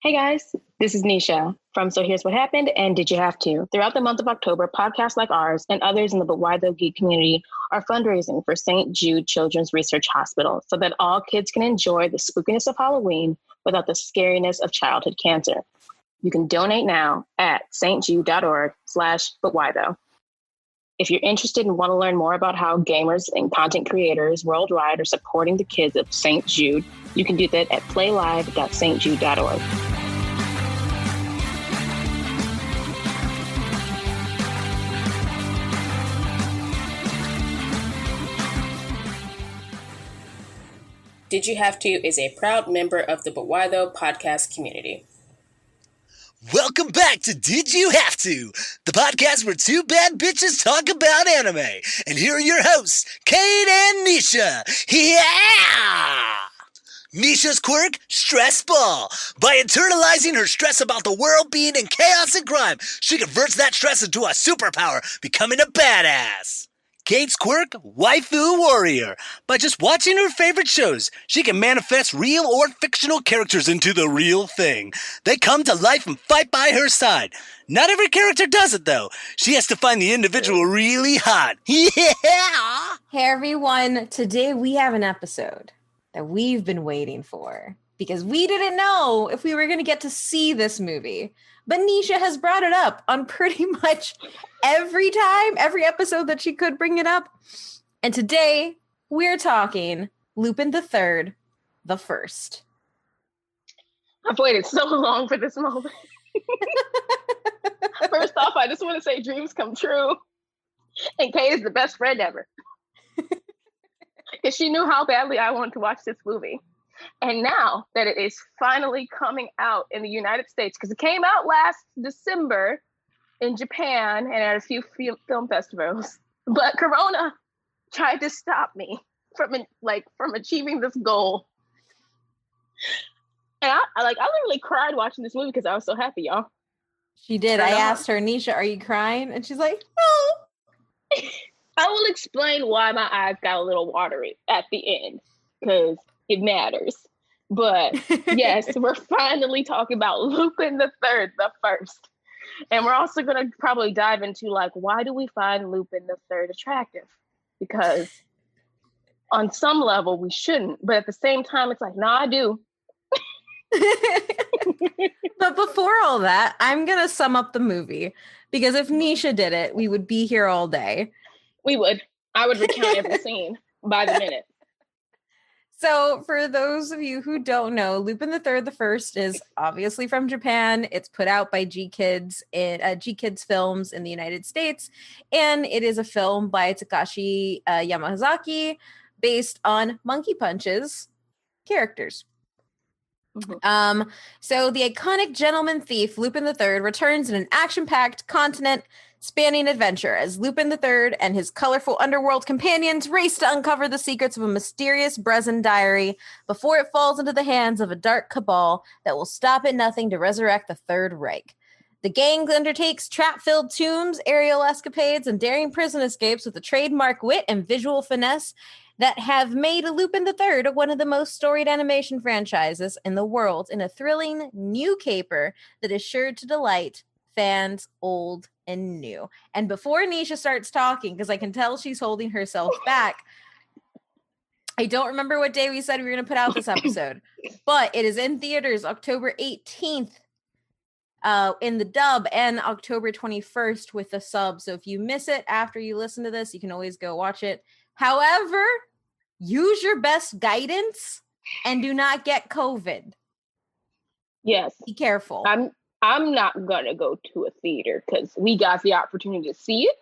Hey guys, this is Nisha from So Here's What Happened and Did You Have To? Throughout the month of October, podcasts like ours and others in the But Why Though geek community are fundraising for St. Jude Children's Research Hospital so that all kids can enjoy the spookiness of Halloween without the scariness of childhood cancer. You can donate now at stjude.org/butwhythough. If you're interested and want to learn more about how gamers and content creators worldwide are supporting the kids of St. Jude, you can do that at playlive.stjude.org. Did You Have To is a proud member of the But Why Though podcast community. Welcome back to Did You Have To, the podcast where two bad bitches talk about anime. And here are your hosts, Kate and Nisha. Yeah! Nisha's quirk, stress ball. By internalizing her stress about the world being in chaos and crime, she converts that stress into a superpower, becoming a badass. Kate's quirk, waifu warrior. By just watching her favorite shows, she can manifest real or fictional characters into the real thing. They come to life and fight by her side. Not every character does it, though. She has to find the individual really hot. Yeah! Hey everyone, today we have an episode that we've been waiting for because we didn't know if we were going to get to see this movie. But Nisha has brought it up on pretty much every episode that she could bring it up. And today we're talking Lupin III, the First. I've waited so long for this moment. First off, I just want to say dreams come true. And Kate is the best friend ever. Because she knew how badly I wanted to watch this movie. And now that it is finally coming out in the United States, because it came out last December in Japan and at a few film festivals, but Corona tried to stop me from achieving this goal. And I literally cried watching this movie because I was so happy, y'all. She did. I asked her, Nisha, are you crying? And she's like, no. I will explain why my eyes got a little watery at the end, because it matters. But yes, we're finally talking about Lupin III, the First. And we're also going to probably dive into, why do we find Lupin III attractive? Because on some level, we shouldn't. But at the same time, it's no, I do. But before all that, I'm going to sum up the movie. Because if Nisha did it, we would be here all day. We would. I would recount every scene by the minute. So for those of you who don't know, Lupin III the First is obviously from Japan. It's put out by GKids Films in the United States. And it is a film by Takashi Yamazaki based on Monkey Punch's characters. Mm-hmm. So the iconic gentleman thief, Lupin III, returns in an action-packed continent-spanning adventure as Lupin III and his colorful underworld companions race to uncover the secrets of a mysterious Bresson Diary before it falls into the hands of a dark cabal that will stop at nothing to resurrect the Third Reich. The gang undertakes trap-filled tombs, aerial escapades, and daring prison escapes with a trademark wit and visual finesse that have made Lupin III one of the most storied animation franchises in the world in a thrilling new caper that is sure to delight fans old and new. And before Nisha starts talking, because I can tell she's holding herself back, I don't remember what day we said we were going to put out this episode, but it is in theaters October 18th in the dub and October 21st with the sub. So if you miss it after you listen to this, you can always go watch it. However, use your best guidance and do not get COVID. Yes. Be careful. I'm not gonna go to a theater because we got the opportunity to see it.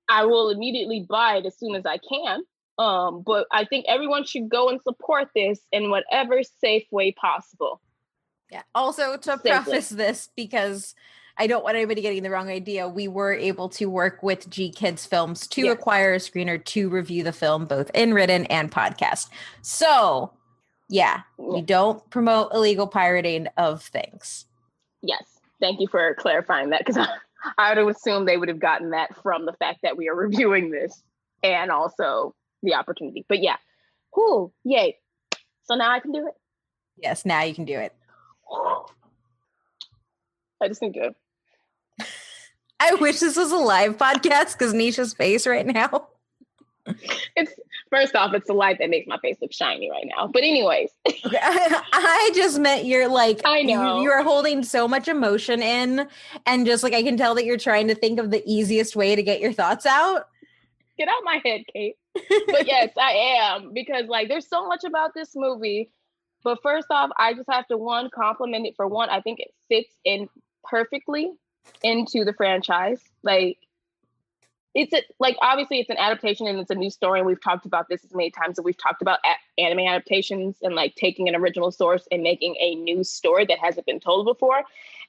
I will immediately buy it as soon as I can. But I think everyone should go and support this in whatever safe way possible. Yeah. Also, to preface this, because I don't want anybody getting the wrong idea, we were able to work with GKids Films to acquire a screener to review the film, both in written and podcast. So, we don't promote illegal pirating of things. Yes. Thank you for clarifying that, because I would assume they would have gotten that from the fact that we are reviewing this and also the opportunity. But yeah. Whoo, yay. So now I can do it? Yes, now you can do it. I just need to. I wish this was a live podcast because Nisha's face right now. It's first off, it's the light that makes my face look shiny right now. But anyways, okay, I just meant you're like, I know you're holding so much emotion in, and just like I can tell that you're trying to think of the easiest way to get your thoughts out. Get out my head, Kate. But yes, I am, because like there's so much about this movie. But first off, I just have to compliment it for one. I think it fits in perfectly into the franchise. Like obviously it's an adaptation and it's a new story, and we've talked about this as many times that we've talked about anime adaptations and like taking an original source and making a new story that hasn't been told before.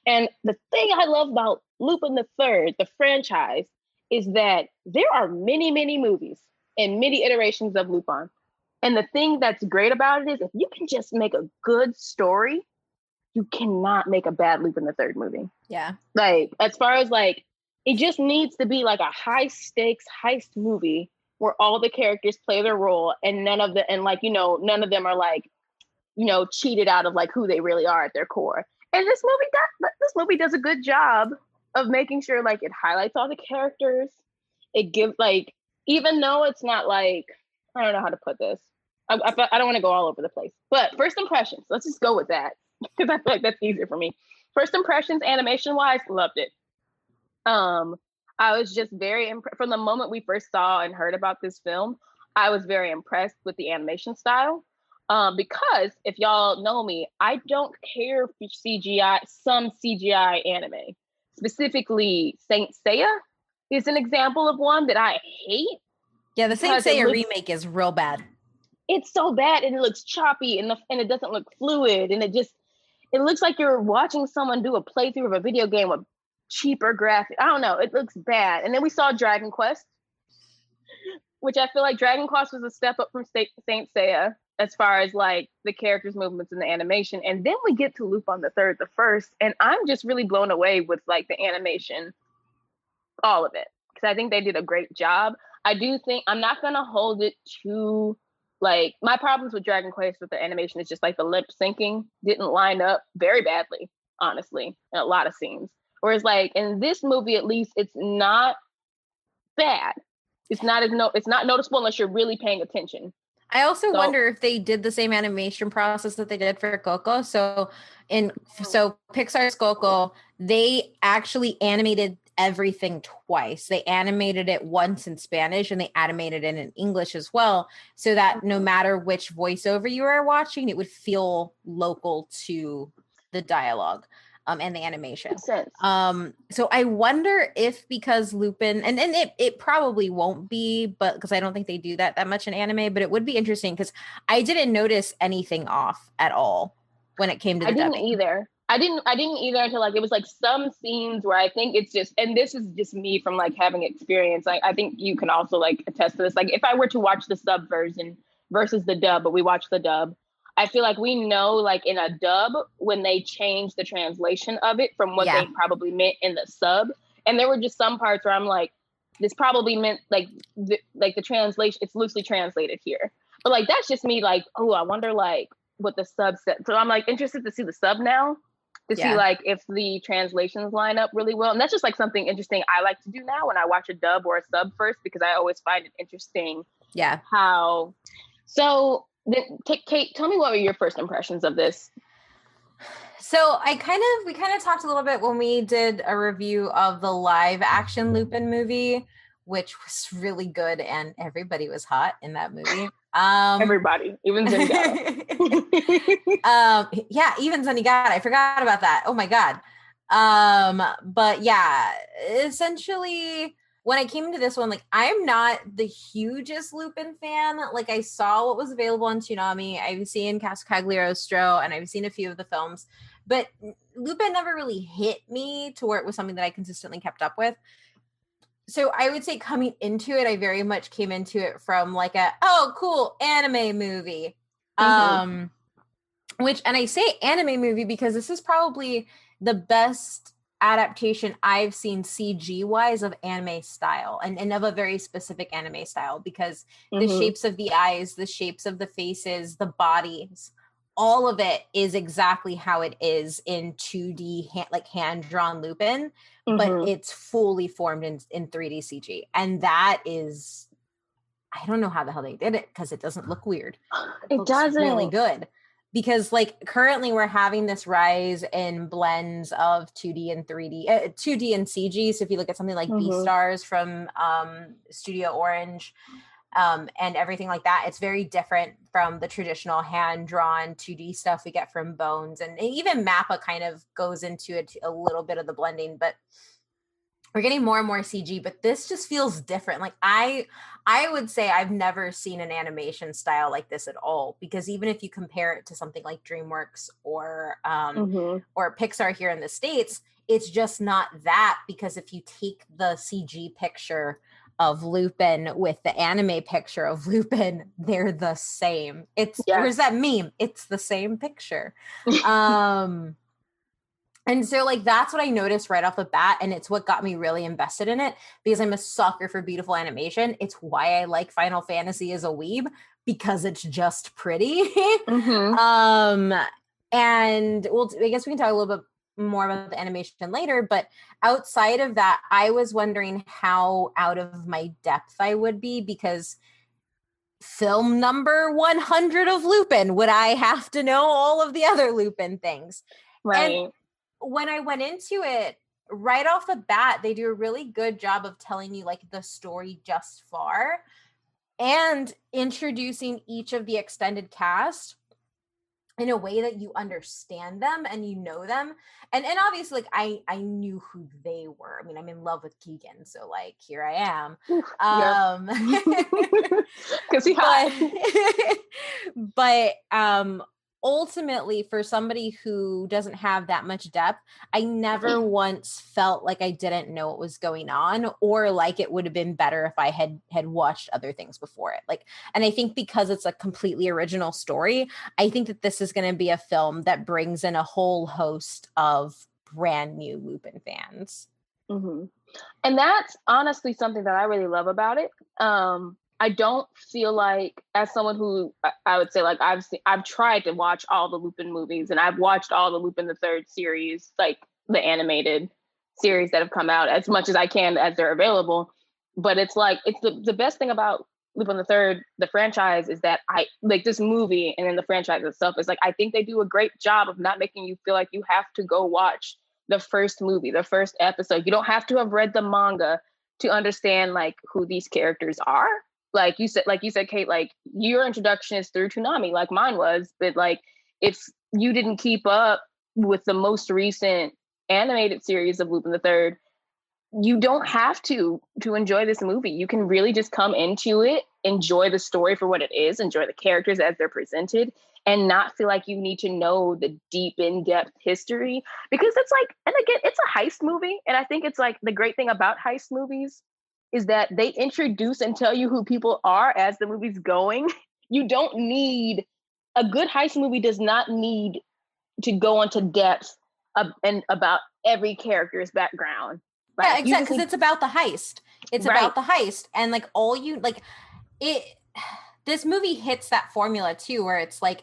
And the thing I love about Lupin III, the franchise, is that there are many, many movies and many iterations of Lupin. And the thing that's great about it is if you can just make a good story, you cannot make a bad Lupin III movie. Yeah. Like, as far as like, it just needs to be like a high stakes heist movie where all the characters play their role and none of them are like, cheated out of like who they really are at their core. And this movie does a good job of making sure like it highlights all the characters. It gives like, even though it's not like, I don't know how to put this. I don't want to go all over the place. But first impressions, let's just go with that because I feel like that's easier for me. First impressions, animation wise, loved it. I was just very impressed from the moment we first saw and heard about this film. I was very impressed with the animation style. Because if y'all know me, I don't care for some CGI anime. Specifically, Saint Seiya is an example of one that I hate. Yeah, the Saint Seiya remake is real bad. It's so bad, and it looks choppy, and it doesn't look fluid, and it looks like you're watching someone do a playthrough of a video game with cheaper graphics. I don't know. It looks bad. And then we saw Dragon Quest, which I feel like Dragon Quest was a step up from Saint Seiya as far as like the characters' movements and the animation. And then we get to Lupin III, the first, and I'm just really blown away with like the animation, all of it, because I think they did a great job. I do think I'm not gonna hold it to like my problems with Dragon Quest with the animation is just like the lip syncing didn't line up very badly, honestly, in a lot of scenes. Whereas like in this movie, at least it's not bad. It's not noticeable unless you're really paying attention. I also wonder if they did the same animation process that they did for Coco. So Pixar's Coco, they actually animated everything twice. They animated it once in Spanish and they animated it in English as well, so that no matter which voiceover you are watching, it would feel local to the dialogue and the animation. So I wonder if because Lupin, and it probably won't be, but because I don't think they do that much in anime, but it would be interesting because I didn't notice anything off at all when it came to the dubbing. I didn't either until like it was like some scenes where I think it's just, and this is just me from like having experience. I think you can also like attest to this. Like if I were to watch the sub version versus the dub, but we watch the dub, I feel like we know like in a dub when they change the translation of it from what they probably meant in the sub. And there were just some parts where I'm like, this probably meant like the translation, it's loosely translated here. But like that's just me like, oh, I wonder like what the sub said. So I'm like interested to see the sub now to see like if the translations line up really well. And that's just like something interesting I like to do now when I watch a dub or a sub first, because I always find it interesting. Yeah. How so then Kate, tell me what were your first impressions of this? So we kind of talked a little bit when we did a review of the live action Lupin movie, which was really good, and everybody was hot in that movie. Everybody, even Zenigata. Yeah, even Zenigata. I forgot about that. Oh my God. But yeah, essentially when I came into this one, like I'm not the hugest Lupin fan. Like I saw what was available on Toonami. I've seen Cagliostro and I've seen a few of the films, but Lupin never really hit me to where it was something that I consistently kept up with. So I would say coming into it, I very much came into it from like cool anime movie. And I say anime movie because this is probably the best adaptation I've seen CG wise of anime style and of a very specific anime style, because the shapes of the eyes, the shapes of the faces, the bodies all of it is exactly how it is in 2D, hand-drawn Lupin, but it's fully formed in 3D CG. And that is, I don't know how the hell they did it, because it doesn't look weird. It doesn't. Really good. Because like currently we're having this rise in blends of 2D and 3D, 2D and CG. So if you look at something like Beastars from Studio Orange, and everything like that, it's very different from the traditional hand-drawn 2D stuff we get from Bones. And even Mappa kind of goes into it a little bit of the blending, but we're getting more and more CG, but this just feels different. Like I would say I've never seen an animation style like this at all, because even if you compare it to something like DreamWorks or Pixar here in the States, it's just not that, because if you take the CG picture of Lupin with the anime picture of Lupin, they're the same. Where's that meme? It's the same picture. And so like, that's what I noticed right off the bat. And it's what got me really invested in it, because I'm a sucker for beautiful animation. It's why I like Final Fantasy as a weeb, because it's just pretty. And well, I guess we can talk a little bit more about the animation later, but outside of that, I was wondering how out of my depth I would be, because film number 100 of Lupin, would I have to know all of the other Lupin things? Right. And when I went into it, right off the bat, they do a really good job of telling you like the story just far and introducing each of the extended cast in a way that you understand them and you know them. And obviously like I knew who they were. I mean, I'm in love with Keegan, so like here I am. Because he hot. But ultimately, for somebody who doesn't have that much depth, I never once felt like I didn't know what was going on, or like it would have been better if I had watched other things before it. Like, and I think because it's a completely original story, I think that this is going to be a film that brings in a whole host of brand new Lupin fans. And that's honestly something that I really love about it. I don't feel like, as someone who I would say like I've tried to watch all the Lupin movies, and I've watched all the Lupin III series, like the animated series that have come out, as much as I can as they're available. But it's like, it's the best thing about Lupin III, the franchise, is that I like this movie, and then the franchise itself is like, I think they do a great job of not making you feel like you have to go watch the first movie, the first episode. You don't have to have read the manga to understand like who these characters are. Like you said, Kate, like your introduction is through Toonami, like mine was, but like if you didn't keep up with the most recent animated series of Lupin III, you don't have to enjoy this movie. You can really just come into it, enjoy the story for what it is, enjoy the characters as they're presented, and not feel like you need to know the deep, in-depth history, because it's like, and again, it's a heist movie. And I think it's like the great thing about heist movies is that they introduce and tell you who people are as the movie's going. You don't need, a good heist movie does not need to go into depth and about every character's background. Like, yeah, exactly, because it's about the heist. It's about the heist. And like this movie hits that formula too, where it's like,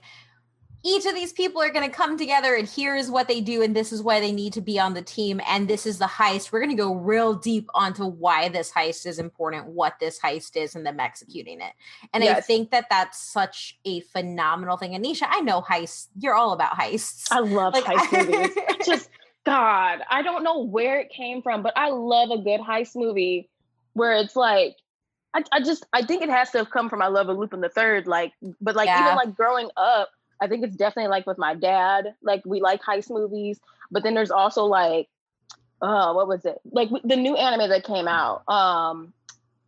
each of these people are going to come together, and here's what they do, and this is why they need to be on the team, and this is the heist. We're going to go real deep onto why this heist is important, what this heist is, and them executing it. And I think that that's such a phenomenal thing. Anisha, I know heists. You're all about heists. I love heist movies. Just, God, I don't know where it came from, but I love a good heist movie where it's like, I think it has to have come from my love of Lupin III. Like, but like, even like growing up, I think it's definitely like with my dad, like we like heist movies, but then there's also like, what was it? Like the new anime that came out,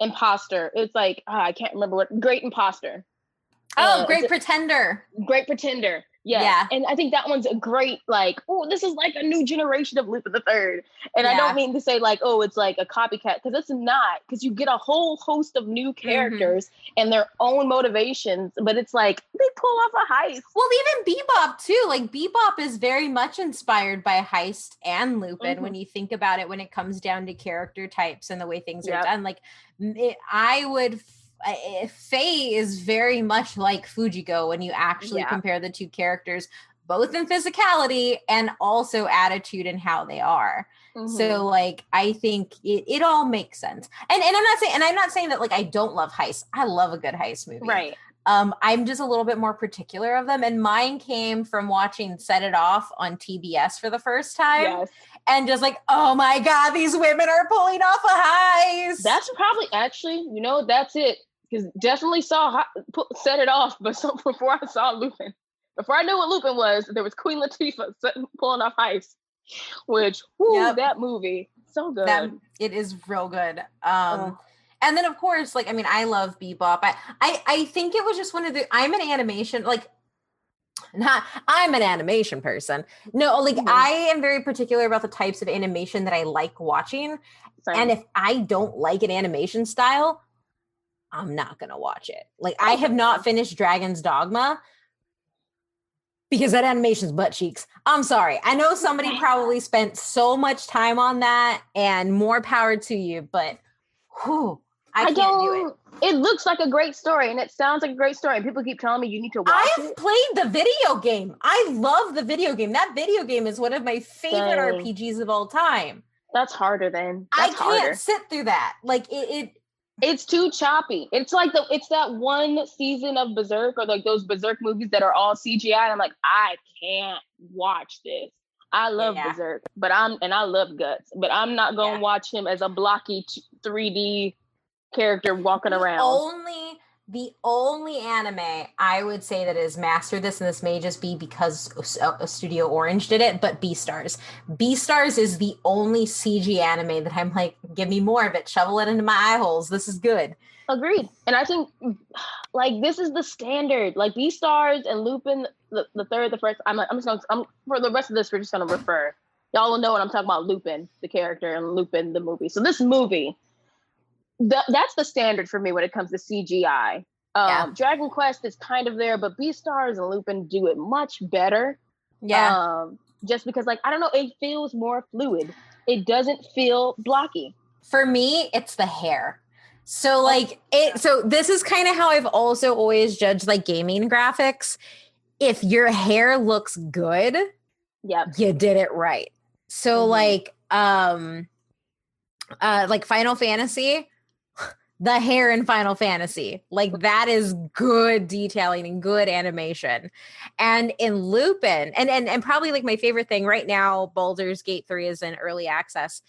Imposter. It's like, I can't remember what, Great Imposter. Great Pretender. Great Pretender. Yeah. And I think that one's a great, like, oh, this is like a new generation of Lupin III. And I don't mean to say like, oh, it's like a copycat, because it's not, because you get a whole host of new characters and their own motivations, but it's like, they pull off a heist. Well, even Bebop too. Like Bebop is very much inspired by heist and Lupin when you think about it, when it comes down to character types and the way things are done. Like Faye is very much like Fujiko when you actually compare the two characters, both in physicality and also attitude and how they are. So like I think it all makes sense. And I'm not saying that like I don't love heists. I love a good heist movie. Right. I'm just a little bit more particular of them. And mine came from watching Set It Off on TBS for the first time. Yes. And just like, oh my God, these women are pulling off a heist. That's probably actually, that's it. Because definitely Set It Off, but before I saw Lupin. Before I knew what Lupin was, there was Queen Latifah pulling off heists. Which, that movie, so good. It is real good. And then of course, like, I mean, I love Bebop. I think it was just I'm an animation person. No, like I am very particular about the types of animation that I like watching. Same. And if I don't like an animation style, I'm not gonna watch it. Like I have not finished Dragon's Dogma because that animation's butt cheeks. I'm sorry. I know somebody probably spent so much time on that, and more power to you, but I can't do it. It looks like a great story, and it sounds like a great story, and people keep telling me you need to watch it. I've played the video game. I love the video game. That video game is one of my favorite RPGs of all time. That's harder then. I can't sit through that. Like it's too choppy. It's like it's that one season of Berserk, or like those Berserk movies that are all CGI. And I'm like, I can't watch this. I love Berserk, but I love Guts, but I'm not going to watch him as a blocky 3D character walking around. The only anime I would say that has mastered this, and this may just be because Studio Orange did it, but Beastars. Beastars is the only CG anime that I'm like, give me more of it, shovel it into my eye holes. This is good. Agreed. And I think like this is the standard. Like Beastars and Lupin the third, the first. I'm for the rest of this, we're just gonna refer. Y'all will know what I'm talking about. Lupin, the character, and Lupin, the movie. So this movie. That's the standard for me when it comes to CGI. Dragon Quest is kind of there, but Beastars and Lupin do it much better. Yeah. Just because, like, I don't know, it feels more fluid. It doesn't feel blocky. For me, it's the hair. So, like, so this is kind of how I've also always judged, like, gaming graphics. If your hair looks good, you did it right. So, like Final Fantasy, the hair in Final Fantasy, like that is good detailing and good animation. And in Lupin, and probably like my favorite thing right now, Baldur's Gate 3 is in early access,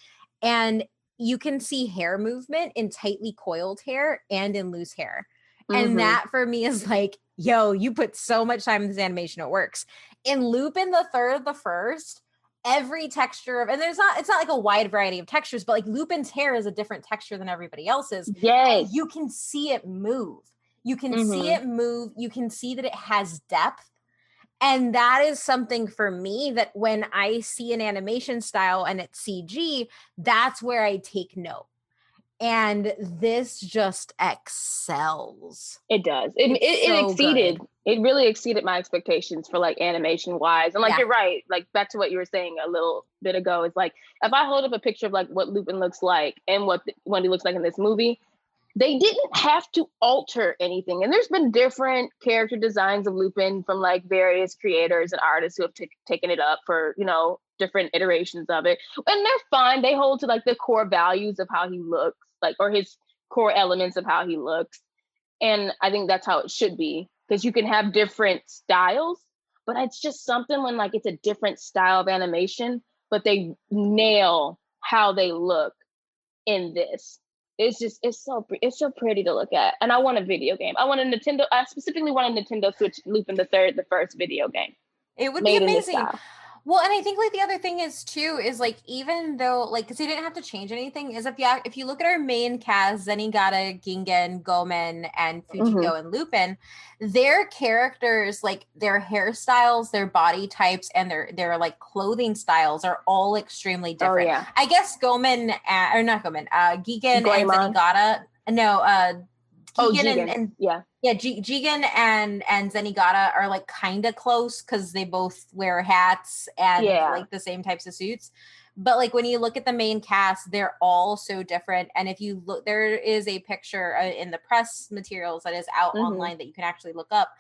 and you can see hair movement in tightly coiled hair and in loose hair. And that for me is like, yo, you put so much time in this animation, it works. In Lupin the Third, the First, every texture of, and it's not like a wide variety of textures, but like Lupin's hair is a different texture than everybody else's. Yes. You can see it move. You can see it move. You can see that it has depth. And that is something for me that when I see an animation style and it's CG, that's where I take note. And this just excels. It does. It exceeded. Good. It really exceeded my expectations for like animation wise. And like, you're right. Like back to what you were saying a little bit ago, is like, if I hold up a picture of like what Lupin looks like and what he looks like in this movie, they didn't have to alter anything. And there's been different character designs of Lupin from like various creators and artists who have taken it up for, different iterations of it. And they're fine. They hold to like the core values of how he looks, like, or his core elements of how he looks. And I think that's how it should be, because you can have different styles, but it's just something when like it's a different style of animation, but they nail how they look in this. It's so pretty to look at. And I want a video game. I specifically want a Nintendo Switch Lupin the Third, the first video game. It would be amazing. Well, and I think like the other thing is too, is like, even though like, cause they didn't have to change anything, is if you look at our main cast, Zenigata, Gingen, Goemon, and Fujiko and Lupin, their characters, like their hairstyles, their body types, and their like clothing styles are all extremely different. Oh, yeah. I guess Gingen and Zenigata, Jigen Jigen. Jigen and Zenigata are like kind of close because they both wear hats and like the same types of suits. But like when you look at the main cast, they're all so different. And if you look, there is a picture in the press materials that is out online that you can actually look up.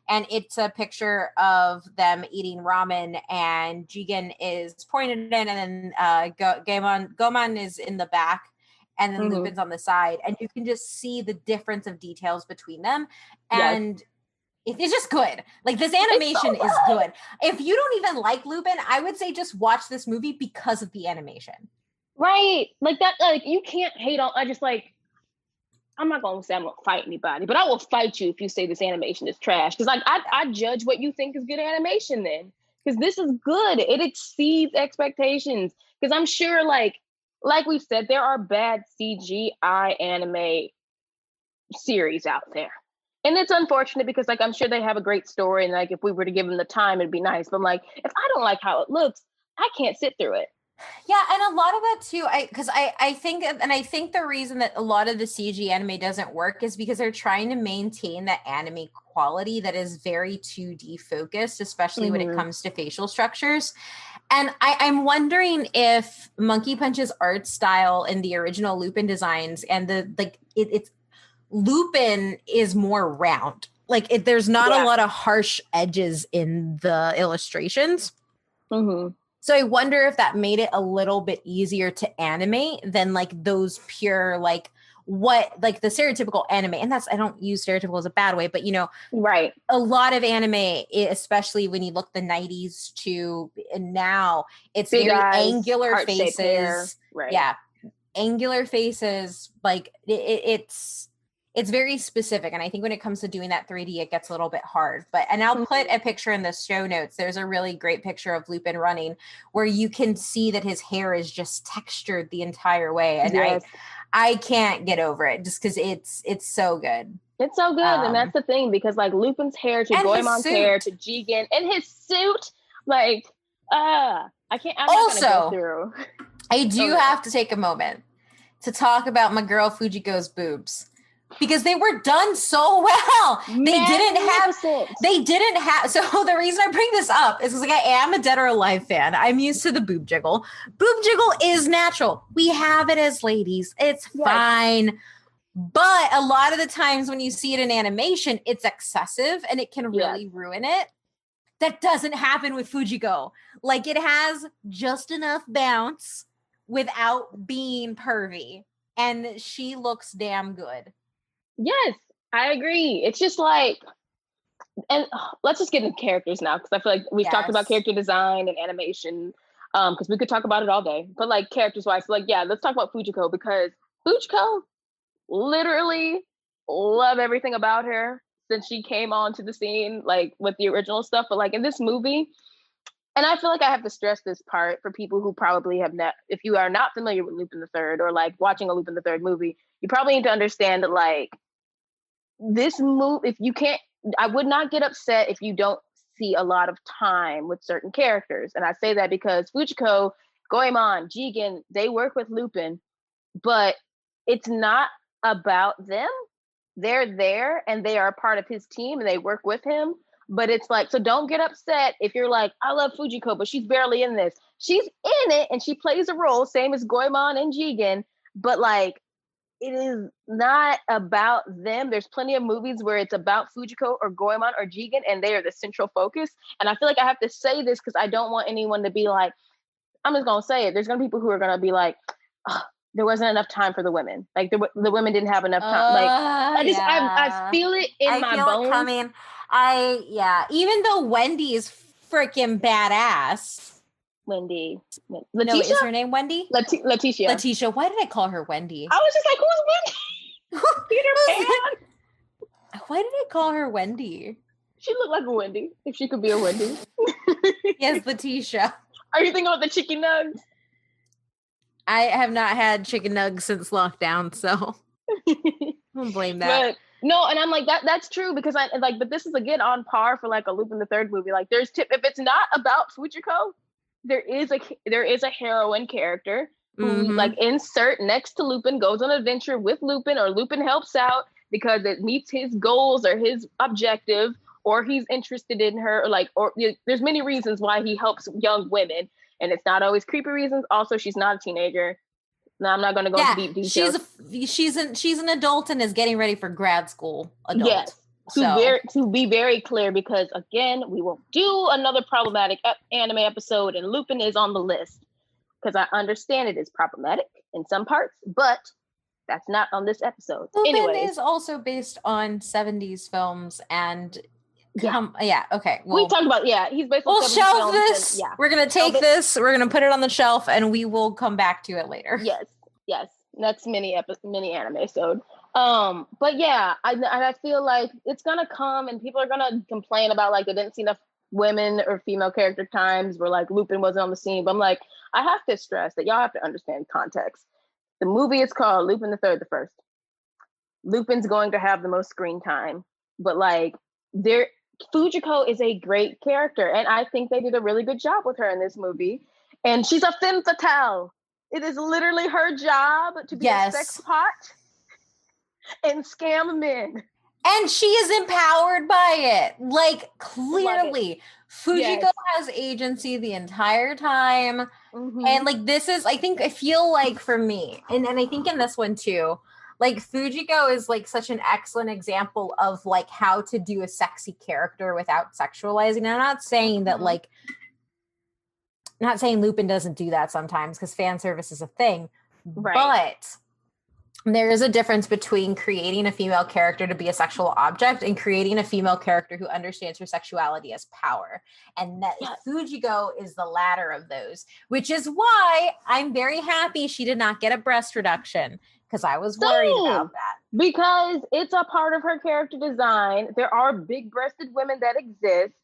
And it's a picture of them eating ramen, and Jigen is pointed in, and then Goemon is in the back, and then Lupin's on the side. And you can just see the difference of details between them. And it's just good. Like, this animation is good. If you don't even like Lupin, I would say just watch this movie because of the animation. Right. Like that, like you can't hate on, I'm not going to say I'm going to fight anybody, but I will fight you if you say this animation is trash. Because like I judge what you think is good animation then. Because this is good. It exceeds expectations. Because I'm sure like we've said, there are bad CGI anime series out there. And it's unfortunate because like I'm sure they have a great story. And like if we were to give them the time, it'd be nice. But like if I don't like how it looks, I can't sit through it. Yeah, and a lot of that too, I think the reason that a lot of the CG anime doesn't work is because they're trying to maintain that anime quality that is very 2D focused, especially when it comes to facial structures. And I'm wondering if Monkey Punch's art style in the original Lupin designs and it's Lupin is more round. Like there's not a lot of harsh edges in the illustrations. So I wonder if that made it a little bit easier to animate than like those pure, like the stereotypical anime. And I don't use stereotypical as a bad way, but a lot of anime, especially when you look the 90s to and now, it's big very eyes, angular faces. Yeah. Angular faces. Like it's very specific. And I think when it comes to doing that 3D, it gets a little bit hard. And I'll put a picture in the show notes. There's a really great picture of Lupin running where you can see that his hair is just textured the entire way. And I can't get over it just because it's so good. It's so good. And that's the thing, because like Lupin's hair to Goemon's hair to Jigen and his suit, like, I'm not gonna go through. I do have to take a moment to talk about my girl Fujiko's boobs. Because they were done so well. They didn't have, so the reason I bring this up is because like I am a Dead or Alive fan. I'm used to the boob jiggle. Boob jiggle is natural. We have it as ladies. It's fine. But a lot of the times when you see it in animation, it's excessive and it can really ruin it. That doesn't happen with Fujiko. Like it has just enough bounce without being pervy. And she looks damn good. Yes, I agree. It's just like, and let's just get into characters now, because I feel like we've talked about character design and animation, because we could talk about it all day. But like characters wise, so like let's talk about Fujiko, because Fujiko, literally love everything about her since she came onto the scene, like with the original stuff. But like in this movie, and I feel like I have to stress this part for people who probably have not, if you are not familiar with Lupin III or like watching a Lupin III movie, you probably need to understand that like this movie, if you can't, I would not get upset if you don't see a lot of time with certain characters. And I say that because Fujiko, Goemon, Jigen, they work with Lupin, but it's not about them. They're there and they are a part of his team and they work with him. But it's like, so don't get upset if you're like, I love Fujiko, but she's barely in this. She's in it and she plays a role, same as Goemon and Jigen, but like, it is not about them. There's plenty of movies where it's about Fujiko or Goemon or Jigen and they are the central focus. And I feel like I have to say this because I don't want anyone to be like, I'm just going to say it. There's going to be people who are going to be like, oh, there wasn't enough time for the women. Like the women didn't have enough time. Like I feel it in my bones. It coming. Even though Wendy is freaking badass. Wendy. Letitia? No, is her name Wendy? Letitia. Letitia. Why did I call her Wendy? I was just like, who's Wendy? Peter Pan? Why did I call her Wendy? She looked like a Wendy, if she could be a Wendy. Yes, Letitia. Are you thinking about the chicken nugs? I have not had chicken nugs since lockdown, so I don't blame that. But, no, and I'm like, that's true, because I like, but this is again on par for like a Lupin III movie. Like if it's not about Fujiko, there is a heroine character who like insert next to Lupin, goes on an adventure with Lupin, or Lupin helps out. because it meets his goals or his objective, or he's interested in her, or there's many reasons why he helps young women, and it's not always creepy reasons. Also, she's not a teenager. No, I'm not going to go into deep details. She's an adult and is getting ready for grad school. Adult. Yes. To be very clear, because again, we will do another problematic anime episode, and Lupin is on the list because I understand it is problematic in some parts, but that's not on this episode. Lupin is also based on 70s films, and okay. We talked about he's based on 70s films. We'll shelve this. We're gonna take this. We're gonna put it on the shelf, and we will come back to it later. Yes. Next mini anime episode. But yeah, I feel like it's gonna come, and people are gonna complain about like they didn't see enough women or female character times where like Lupin wasn't on the scene. But I'm like, I have to stress that y'all have to understand context. The movie is called Lupin III the First. Lupin's going to have the most screen time, but like Fujiko is a great character, and I think they did a really good job with her in this movie. And she's a femme fatale. It is literally her job to be a sex pot and scam men. And she is empowered by it. Like, clearly. Fujiko has agency the entire time. Mm-hmm. And like, I feel like for me, and I think in this one too, like Fujiko is like such an excellent example of like how to do a sexy character without sexualizing. And I'm not saying that like, not saying Lupin doesn't do that sometimes, because fan service is a thing, right? But there is a difference between creating a female character to be a sexual object and creating a female character who understands her sexuality as power. And that Fujiko is the latter of those, which is why I'm very happy she did not get a breast reduction, because I was worried about that. Because it's a part of her character design. There are big-breasted women that exist.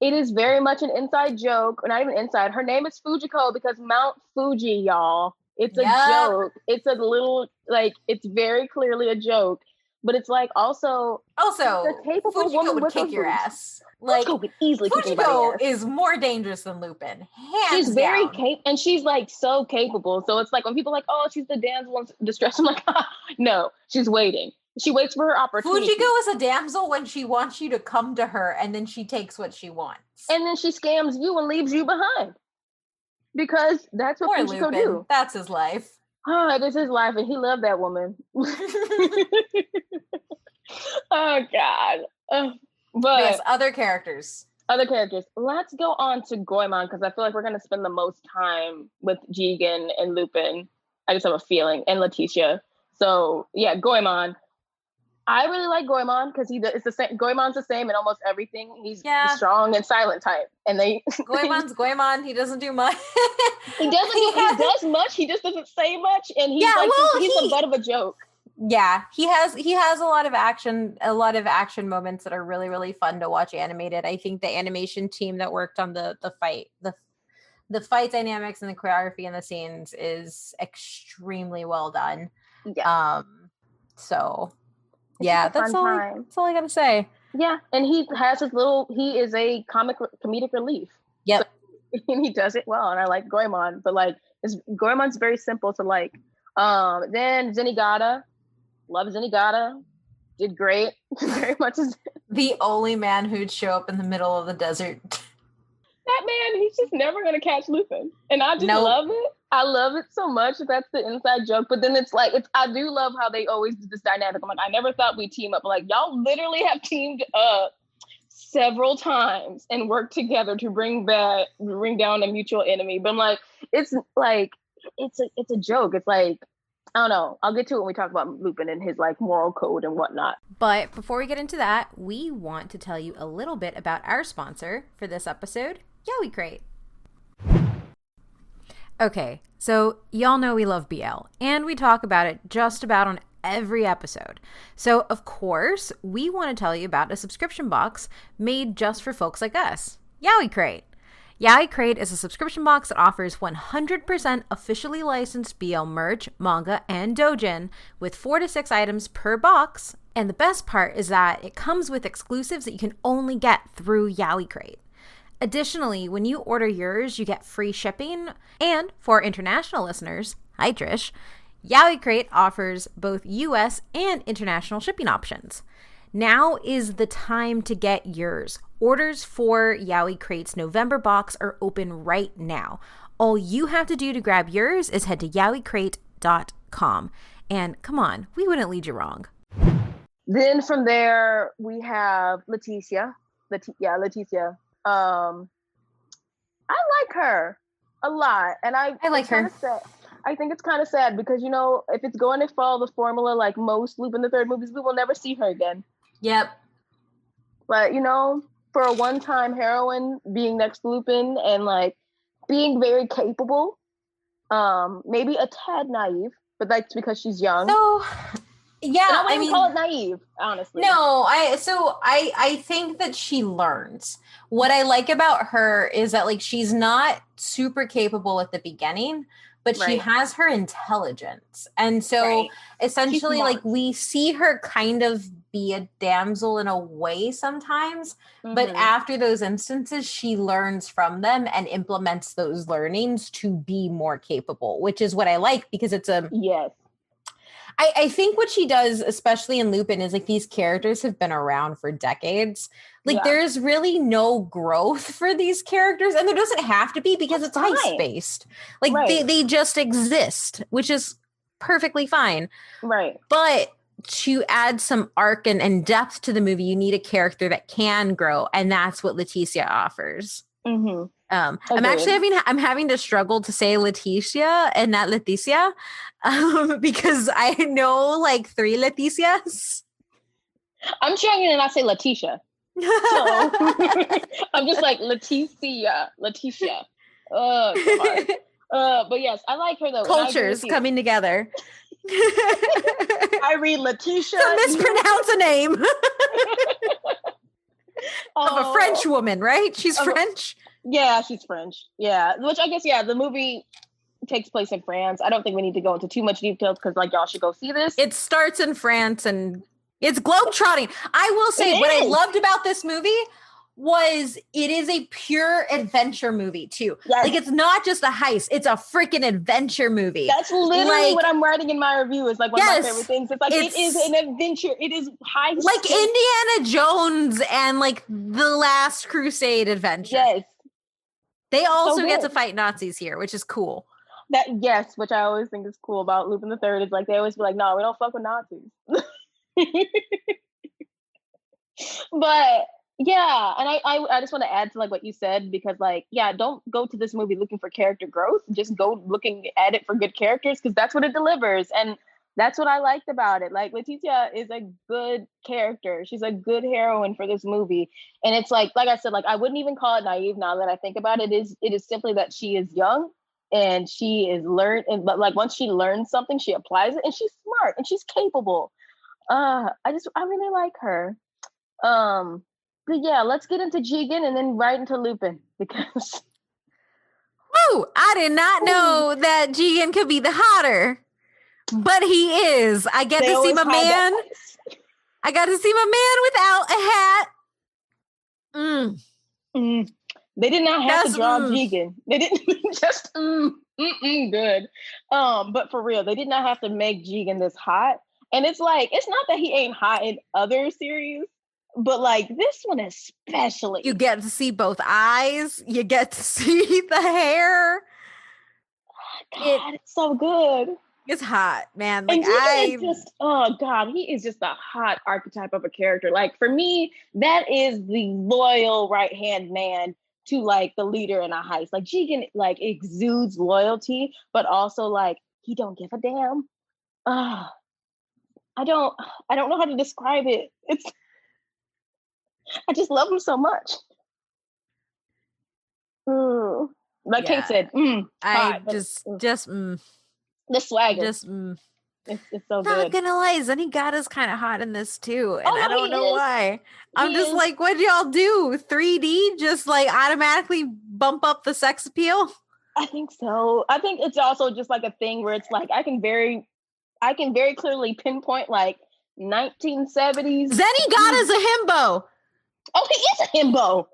It is very much an inside joke, or not even inside. Her name is Fujiko because Mount Fuji, y'all. It's a joke. It's a little, like, it's very clearly a joke. But it's like also Fujiko would kick your ass. Like, Fujiko could easily kick Fujiko is more dangerous than Lupin. She's very capable, and she's like so capable. So it's like when people are like, oh, she's the damsel in distress, I'm like, no, she's waiting. She waits for her opportunity. Fujiko is a damsel when she wants you to come to her, and then she takes what she wants. And then she scams you and leaves you behind. Because that's what Fujiko do. That's his life. Oh, it is his life, and he loved that woman. Oh, God. But yes, other characters. Let's go on to Goemon, because I feel like we're going to spend the most time with Jigen and Lupin. I just have a feeling. And Letitia. So, yeah, Goemon. I really like Goemon because it's the same. Goemon's the same in almost everything. He's the strong and silent type, and Goemon's Goemon. He doesn't do much. He does much. He just doesn't say much, and he's he's the butt of a joke. Yeah, he has a lot of action moments that are really, really fun to watch animated. I think the animation team that worked on the fight dynamics and the choreography and the scenes is extremely well done. Yeah. So. Yeah, that's all I gotta say. Yeah, and he is a comedic relief. Yep. So, and he does it well, and I like Goemon, but like Goemon's very simple to like. Then Zenigata, love Zenigata, did great, very much. The only man who'd show up in the middle of the desert. That man, he's just never gonna catch Lupin, and I just love it. I love it so much. That's the inside joke. But then I do love how they always do this dynamic. I'm like, I never thought we'd team up. But like, y'all literally have teamed up several times and worked together to bring down a mutual enemy. But I'm like, it's a joke. It's like, I don't know. I'll get to it when we talk about Lupin and his like moral code and whatnot. But before we get into that, we want to tell you a little bit about our sponsor for this episode, Yaoi Crate. Okay, so y'all know we love BL, and we talk about it just about on every episode. So, of course, we want to tell you about a subscription box made just for folks like us, Yaoi Crate. Yaoi Crate is a subscription box that offers 100% officially licensed BL merch, manga, and doujin with 4 to 6 items per box. And the best part is that it comes with exclusives that you can only get through Yaoi Crate. Additionally, when you order yours, you get free shipping. And for international listeners, hi Trish, Yaoi Crate offers both US and international shipping options. Now is the time to get yours. Orders for Yaoi Crate's November box are open right now. All you have to do to grab yours is head to yaoicrate.com. And come on, we wouldn't lead you wrong. Then from there, we have Leticia. Leticia. I like her a lot. And I like her. I think it's kind of sad because, you know, if it's going to follow the formula like most Lupin III movies, we will never see her again. Yep. But, you know, for a one-time heroine being next to Lupin and, like, being very capable, maybe a tad naive, but that's because she's young. So, yeah, and I wouldn't call it naive, honestly. No, I think that she learns. What I like about her is that, like, she's not super capable at the beginning, but she has her intelligence. And so essentially, like, we see her kind of be a damsel in a way sometimes, but after those instances, she learns from them and implements those learnings to be more capable, which is what I like, because it's a... Yes. I think what she does, especially in Lupin, is like these characters have been around for decades. Like there's really no growth for these characters, and there doesn't have to be because it's heist-based. Like they just exist, which is perfectly fine. Right. But to add some arc and depth to the movie, you need a character that can grow, and that's what Leticia offers. Mm-hmm. I'm having to struggle to say Leticia and not Leticia, because I know like 3 Leticias. I'm trying to not say Leticia. So I'm just like Leticia. But yes, I like her though. Cultures coming together. I read Leticia. To mispronounce a name of a French woman, right? She's French. Yeah, she's French. Yeah, which I guess, the movie takes place in France. I don't think we need to go into too much details because, like, y'all should go see this. It starts in France and it's globetrotting. I will say what I loved about this movie was it is a pure adventure movie too. Yes. Like, it's not just a heist, it's a freaking adventure movie. That's literally what I'm writing in my review. Is like one of my favorite things. It's like it is an adventure. It is heist. Like Indiana Jones and like the Last Crusade adventure. Yes. They also get to fight Nazis here, which is cool. Which I always think is cool about Lupin III is like they always be like, no, we don't fuck with Nazis. But yeah, and I just want to add to like what you said, because like, don't go to this movie looking for character growth. Just go looking at it for good characters, because that's what it delivers. And that's what I liked about it. Like, Leticia is a good character. She's a good heroine for this movie. And it's like I said, like, I wouldn't even call it naive now that I think about it. It is simply that she is young and she is but like once she learns something, she applies it, and she's smart and she's capable. I really like her. But yeah, let's get into Jigen and then right into Lupin, because woo! I did not know that Jigen could be the hotter. But he is. I get to see my man. I got to see my man without a hat. They did not have to draw Jigen. They didn't just good. But for real, they did not have to make Jigen this hot. And it's like, it's not that he ain't hot in other series, but like this one especially. You get to see both eyes. You get to see the hair. God, it's so good. It's hot, man. Like, he is just a hot archetype of a character. Like, for me, that is the loyal right-hand man to like the leader in a heist. Like, Jigen like exudes loyalty, but also like he don't give a damn. I don't know how to describe it. I just love him so much. Like Kate said, the swagger. It's so good. Not gonna lie, Zenigata's kind of hot in this too, and I don't know why. I'm just like, what y'all do? 3D just like automatically bump up the sex appeal? I think so. I think it's also just like a thing where it's like I can very clearly pinpoint like 1970s. Zenigata's a himbo. Oh, he is a himbo.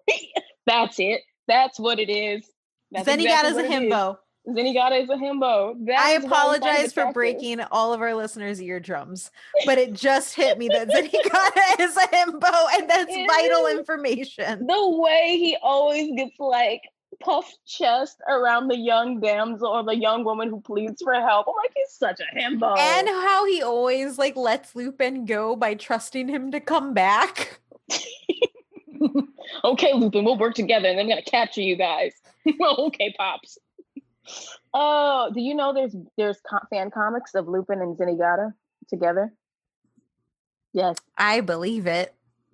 That's it. That's what it is. Zenigata's a himbo. Zenigata is a himbo. I apologize for breaking all of our listeners' eardrums, but it just hit me that Zenigata is a himbo, and that's vital information. The way he always gets like puffed chest around the young damsel or the young woman who pleads for help. I'm like, he's such a himbo. And how he always like lets Lupin go by trusting him to come back. Okay, Lupin, we'll work together, and I'm gonna capture you guys. Okay, pops. Oh, do you know there's fan comics of Lupin and Zenigata together? Yes, I believe it.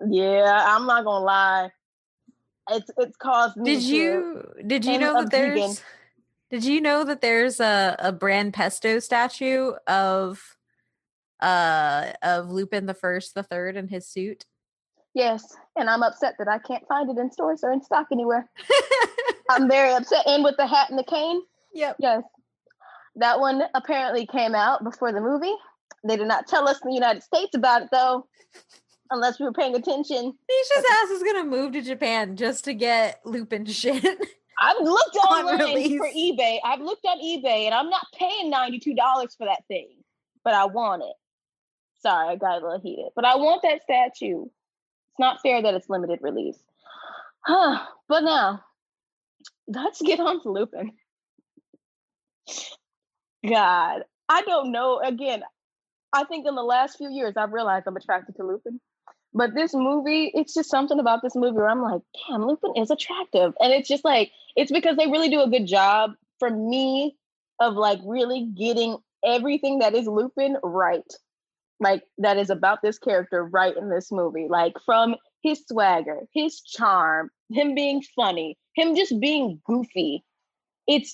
Yeah, I'm not gonna lie. It's caused me. Did you know that there's a Bran Pesto statue of Lupin the Third in his suit? Yes, and I'm upset that I can't find it in stores or in stock anywhere. I'm very upset. And with the hat and the cane. Yep. Yes. That one apparently came out before the movie. They did not tell us in the United States about it, though, unless we were paying attention. Nisha's ass is going to move to Japan just to get Lupin shit. I've looked online for eBay. I've looked on eBay, and I'm not paying $92 for that thing, but I want it. Sorry, I got a little heated. But I want that statue. It's not fair that it's limited release. But now, let's get on to Lupin. God, I don't know. Again, I think in the last few years, I've realized I'm attracted to Lupin. But this movie, it's just something about this movie where I'm like, damn, Lupin is attractive. And it's just like, it's because they really do a good job for me of like really getting everything that is Lupin right. Like that is about this character right in this movie. Like from his swagger, his charm, him being funny, him just being goofy. It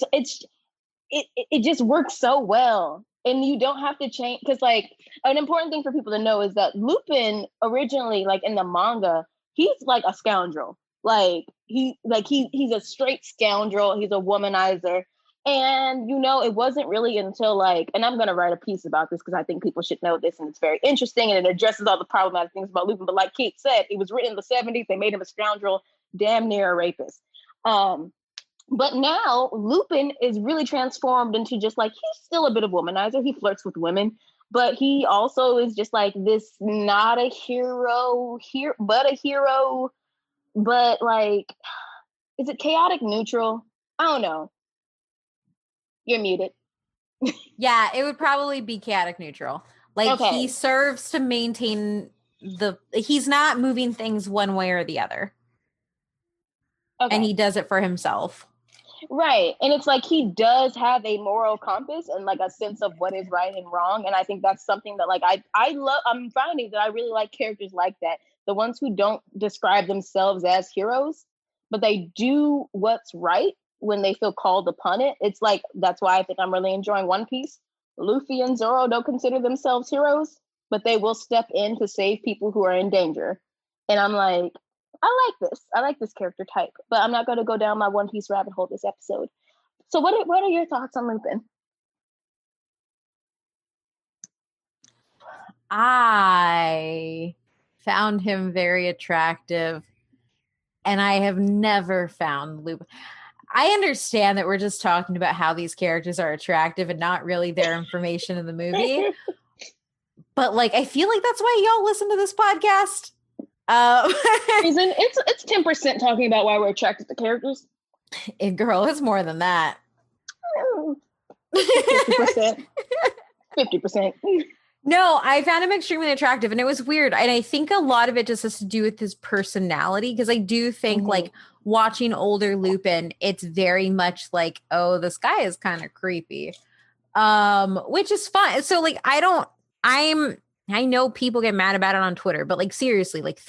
just works so well. And you don't have to change, because like an important thing for people to know is that Lupin originally, like in the manga, he's like a scoundrel. He's a straight scoundrel. He's a womanizer. And, it wasn't really until like, and I'm going to write a piece about this because I think people should know this and it's very interesting and it addresses all the problematic things about Lupin. But like Kate said, it was written in the 70s. They made him a scoundrel, damn near a rapist. But now Lupin is really transformed into just like, he's still a bit of womanizer. He flirts with women, but he also is just like this, not a hero here, but a hero, but like, is it chaotic neutral? I don't know. You're muted. Yeah, it would probably be chaotic neutral. Like okay. He serves to maintain he's not moving things one way or the other. Okay. And he does it for himself. Right. And it's like he does have a moral compass and like a sense of what is right and wrong. And I think that's something that like I love. I'm finding that I really like characters like that. The ones who don't describe themselves as heroes, but they do what's right when they feel called upon it. It's like, that's why I think I'm really enjoying One Piece. Luffy and Zoro don't consider themselves heroes, but they will step in to save people who are in danger. And I'm like, I like this character type, but I'm not going to go down my One Piece rabbit hole this episode. So what are your thoughts on Lupin? I found him very attractive, and I have never found Lupin. I understand that we're just talking about how these characters are attractive and not really their information in the movie. But like, I feel like that's why y'all listen to this podcast. It's 10% talking about why we're attracted to characters. Girl, it's more than that. 50%. 50%. No, I found him extremely attractive, and it was weird. And I think a lot of it just has to do with his personality, because I do think like watching older Lupin, it's very much like, oh, this guy is kind of creepy, which is fine. So like, I know people get mad about it on Twitter, but like seriously, like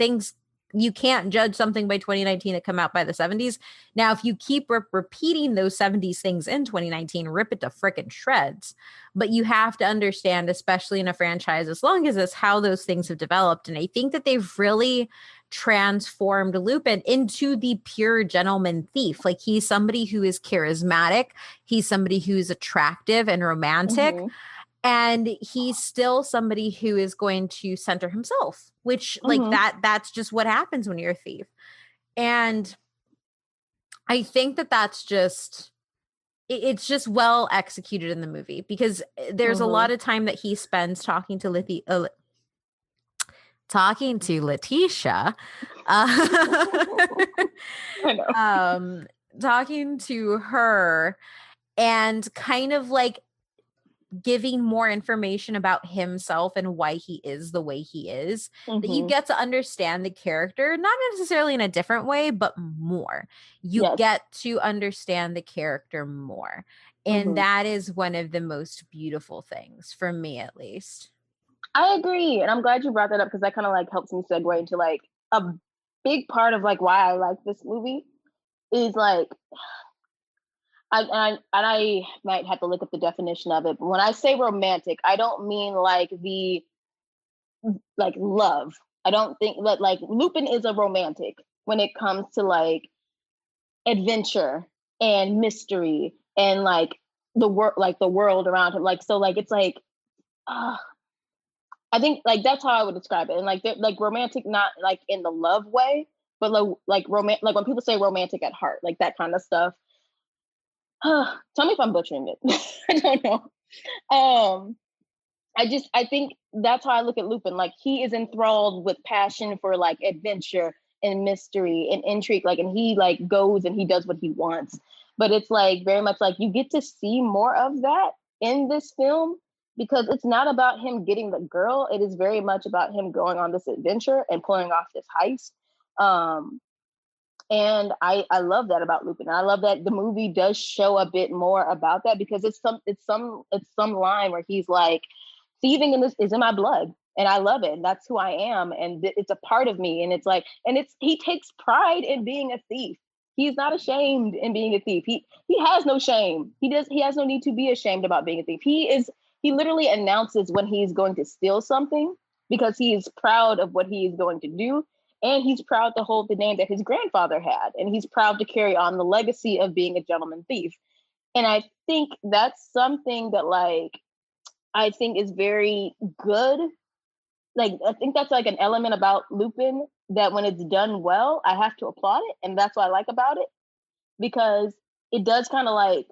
you can't judge something by 2019 that come out by the 70s. Now, if you keep repeating those 70s things in 2019, rip it to frickin' shreds. But you have to understand, especially in a franchise as long as this, how those things have developed. And I think that they've really transformed Lupin into the pure gentleman thief. Like he's somebody who is charismatic. He's somebody who's attractive and romantic. And he's still somebody who is going to center himself, which like that's just what happens when you're a thief. And I think that that's just, it's just well executed in the movie because there's a lot of time that he spends talking to Letitia, I know. talking to her and kind of like giving more information about himself and why he is the way he is, that you get to understand the character, not necessarily in a different way, but more. You get to understand the character more. And that is one of the most beautiful things, for me at least. I agree. And I'm glad you brought that up because that kind of like helps me segue into like a big part of like why I like this movie is like, I might have to look up the definition of it, but when I say romantic, I don't mean like the like love. I don't think that like Lupin is a romantic when it comes to like adventure and mystery and like the world around him. Like so, like it's like I think like that's how I would describe it. And like romantic, not like in the love way, but like romantic, like when people say romantic at heart, like that kind of stuff. Tell me if I'm butchering it. I don't know. I think that's how I look at Lupin. Like he is enthralled with passion for like adventure and mystery and intrigue. Like, and he like goes and he does what he wants. But it's like very much like you get to see more of that in this film because it's not about him getting the girl. It is very much about him going on this adventure and pulling off this heist. And I love that about Lupin. I love that the movie does show a bit more about that because it's some line where he's like, thieving in this is in my blood, and I love it. And that's who I am, and it's a part of me. And it's like, and he takes pride in being a thief. He's not ashamed in being a thief. He has no shame. He has no need to be ashamed about being a thief. He literally announces when he's going to steal something because he is proud of what he is going to do. And he's proud to hold the name that his grandfather had. And he's proud to carry on the legacy of being a gentleman thief. And I think that's something that like, I think is very good. Like, I think that's like an element about Lupin that when it's done well, I have to applaud it. And that's what I like about it because it does kind of like,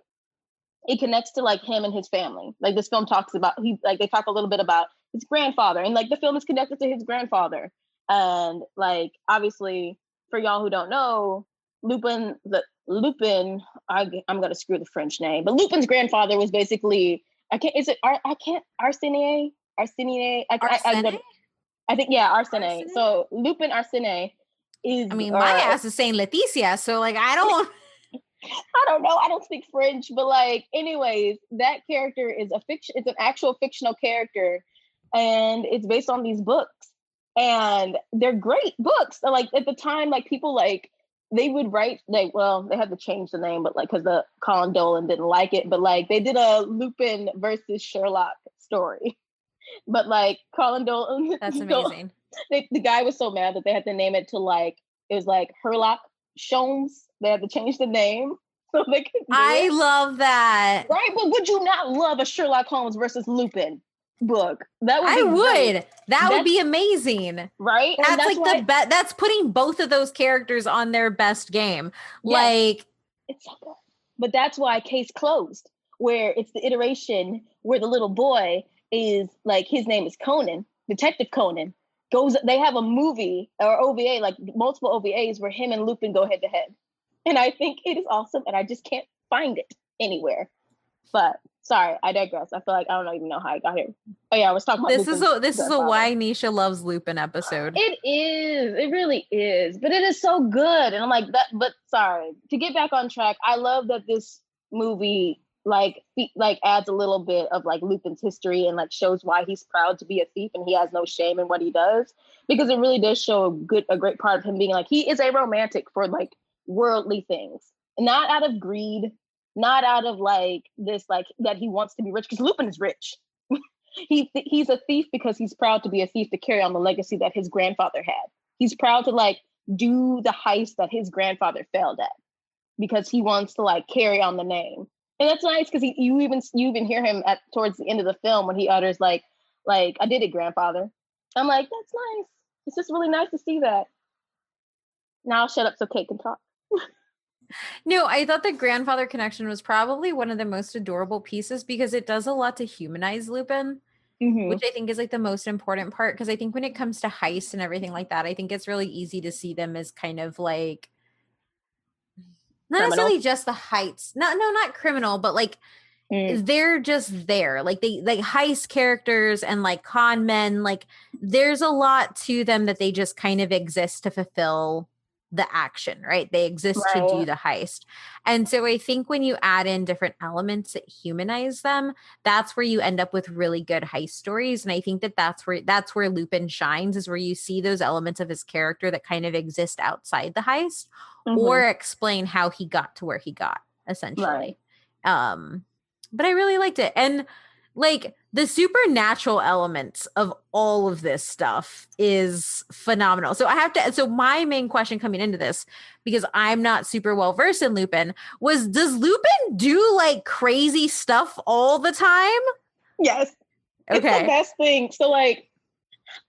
it connects to like him and his family. Like this film talks about, they talk a little bit about his grandfather and like the film is connected to his grandfather. And like, obviously for y'all who don't know, Lupin, I'm going to screw the French name, but Lupin's grandfather was basically, Arsenier? I think, yeah, Arsenier. So Lupin Arsenier is. I mean, my ass is saying Leticia, so like, I don't know. I don't speak French, but like, anyways, that character is a fiction. It's an actual fictional character, and it's based on these books, and they're great books. So, like at the time, like people like. They would write they had to change the name, but like because the Colin Dolan didn't like it, but like they did a Lupin versus Sherlock story. But like Colin Dolan, that's amazing. The guy was so mad that they had to name it to like it was like Herlock Sholmes. They had to change the name so they could. I love that. Right, but would you not love a Sherlock Holmes versus Lupin book? That would. I would. That would be amazing, right? That's like that's putting both of those characters on their best game. Yes. Like it's so good. But that's why Case Closed, where it's the iteration where the little boy is like his name is Conan, Detective Conan. They have a movie or OVA, like multiple OVAs where him and Lupin go head to head, and I think it is awesome, and I just can't find it anywhere. But sorry, I digress. I feel like I don't even know how I got here. Oh yeah, I was talking about this is a why Nisha loves Lupin episode. It is. It really is. But it is so good. And I'm like that. But sorry, to get back on track, I love that this movie like adds a little bit of like Lupin's history and like shows why he's proud to be a thief and he has no shame in what he does, because it really does show a great part of him being like he is a romantic for like worldly things, not out of greed. Not out of like this, like that he wants to be rich, because Lupin is rich. He's a thief because he's proud to be a thief to carry on the legacy that his grandfather had. He's proud to like do the heist that his grandfather failed at because he wants to like carry on the name. And that's nice because you even hear him towards the end of the film when he utters like I did it, grandfather. I'm like, that's nice. It's just really nice to see that. Now I'll shut up so Kate can talk. No, I thought the grandfather connection was probably one of the most adorable pieces because it does a lot to humanize Lupin, Mm-hmm. which I think is like the most important part. Because I think when it comes to heists and everything like that, I think it's really easy to see them as kind of like not Criminal. necessarily just the heights. Not criminal, but like they're just there. Like they like heist characters and like con men. Like there's a lot to them that they just kind of exist to fulfill the action, right? They exist to do Right. the heist. And so I think when you add in different elements that humanize them, that's where you end up with really good heist stories. And I think that that's where Lupin shines, is where you see those elements of his character that kind of exist outside the heist or explain how he got to where he got, essentially. Right. But I really liked it. And like the supernatural elements of all of this stuff is phenomenal. So my main question coming into this, because I'm not super well versed in Lupin, was does Lupin do like crazy stuff all the time? Yes. Okay. It's the best thing. So like,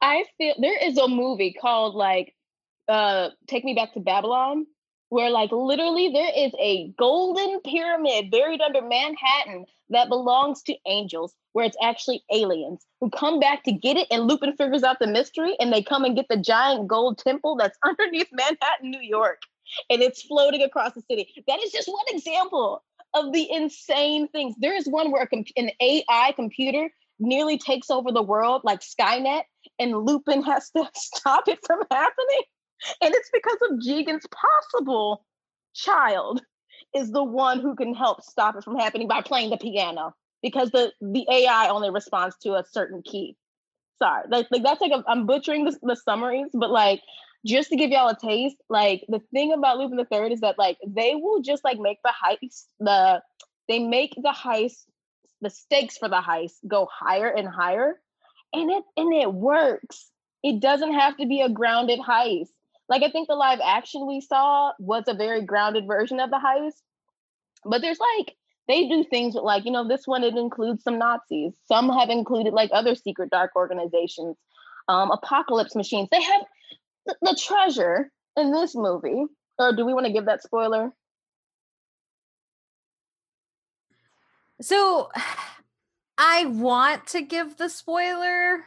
I feel there is a movie called like Take Me Back to Babylon, where like literally there is a golden pyramid buried under Manhattan that belongs to angels, where it's actually aliens who come back to get it, and Lupin figures out the mystery, and they come and get the giant gold temple that's underneath Manhattan, New York, and it's floating across the city. That is just one example of the insane things. There is one where an AI computer nearly takes over the world, like Skynet, and Lupin has to stop it from happening. And it's because of Jigen's possible child is the one who can help stop it from happening by playing the piano, because the AI only responds to a certain key. Sorry, like that's like I'm butchering the summaries, but like just to give y'all a taste, like the thing about Lupin III is that like they will just like make the heist the stakes for the heist go higher and higher, and it works. It doesn't have to be a grounded heist. Like, I think the live action we saw was a very grounded version of the heist. But there's like, they do things with like, this one, it includes some Nazis. Some have included like other secret dark organizations, apocalypse machines. They have the treasure in this movie. Or do we want to give that spoiler? So I want to give the spoiler,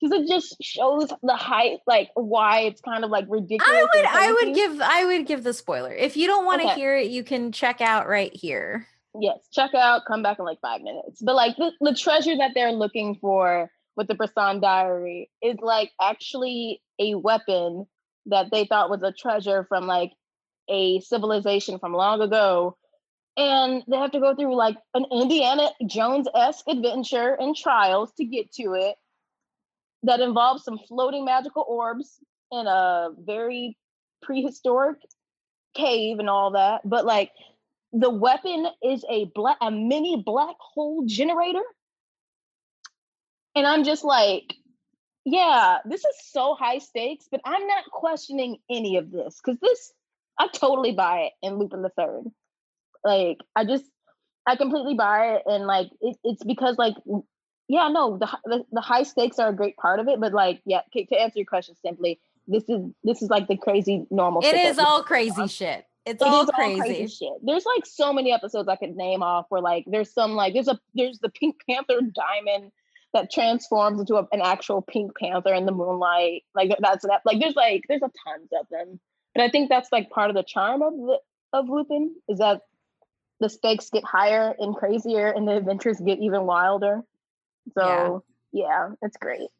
because it just shows the height, like why it's kind of like ridiculous. I would give the spoiler. If you don't want to hear it, you can check out right here. Yes, check out, come back in like 5 minutes. But like the treasure that they're looking for with the Bresson Diary is like actually a weapon that they thought was a treasure from like a civilization from long ago. And they have to go through like an Indiana Jones-esque adventure and trials to get to it. That involves some floating magical orbs in a very prehistoric cave and all that. But like the weapon is a mini black hole generator. And I'm just like, yeah, this is so high stakes, but I'm not questioning any of this, because I totally buy it in Lupin III. Like, I completely buy it. And like, it's because like, yeah, no, the high stakes are a great part of it, but like, yeah, to answer your question simply, this is like the crazy normal. It is all crazy shit. It's all crazy shit. There's like so many episodes I could name off where like there's some like there's the Pink Panther diamond that transforms into an actual Pink Panther in the moonlight. Like that's that. Like there's a tons of them, and I think that's like part of the charm of Lupin, is that the stakes get higher and crazier, and the adventures get even wilder. So yeah, it's great.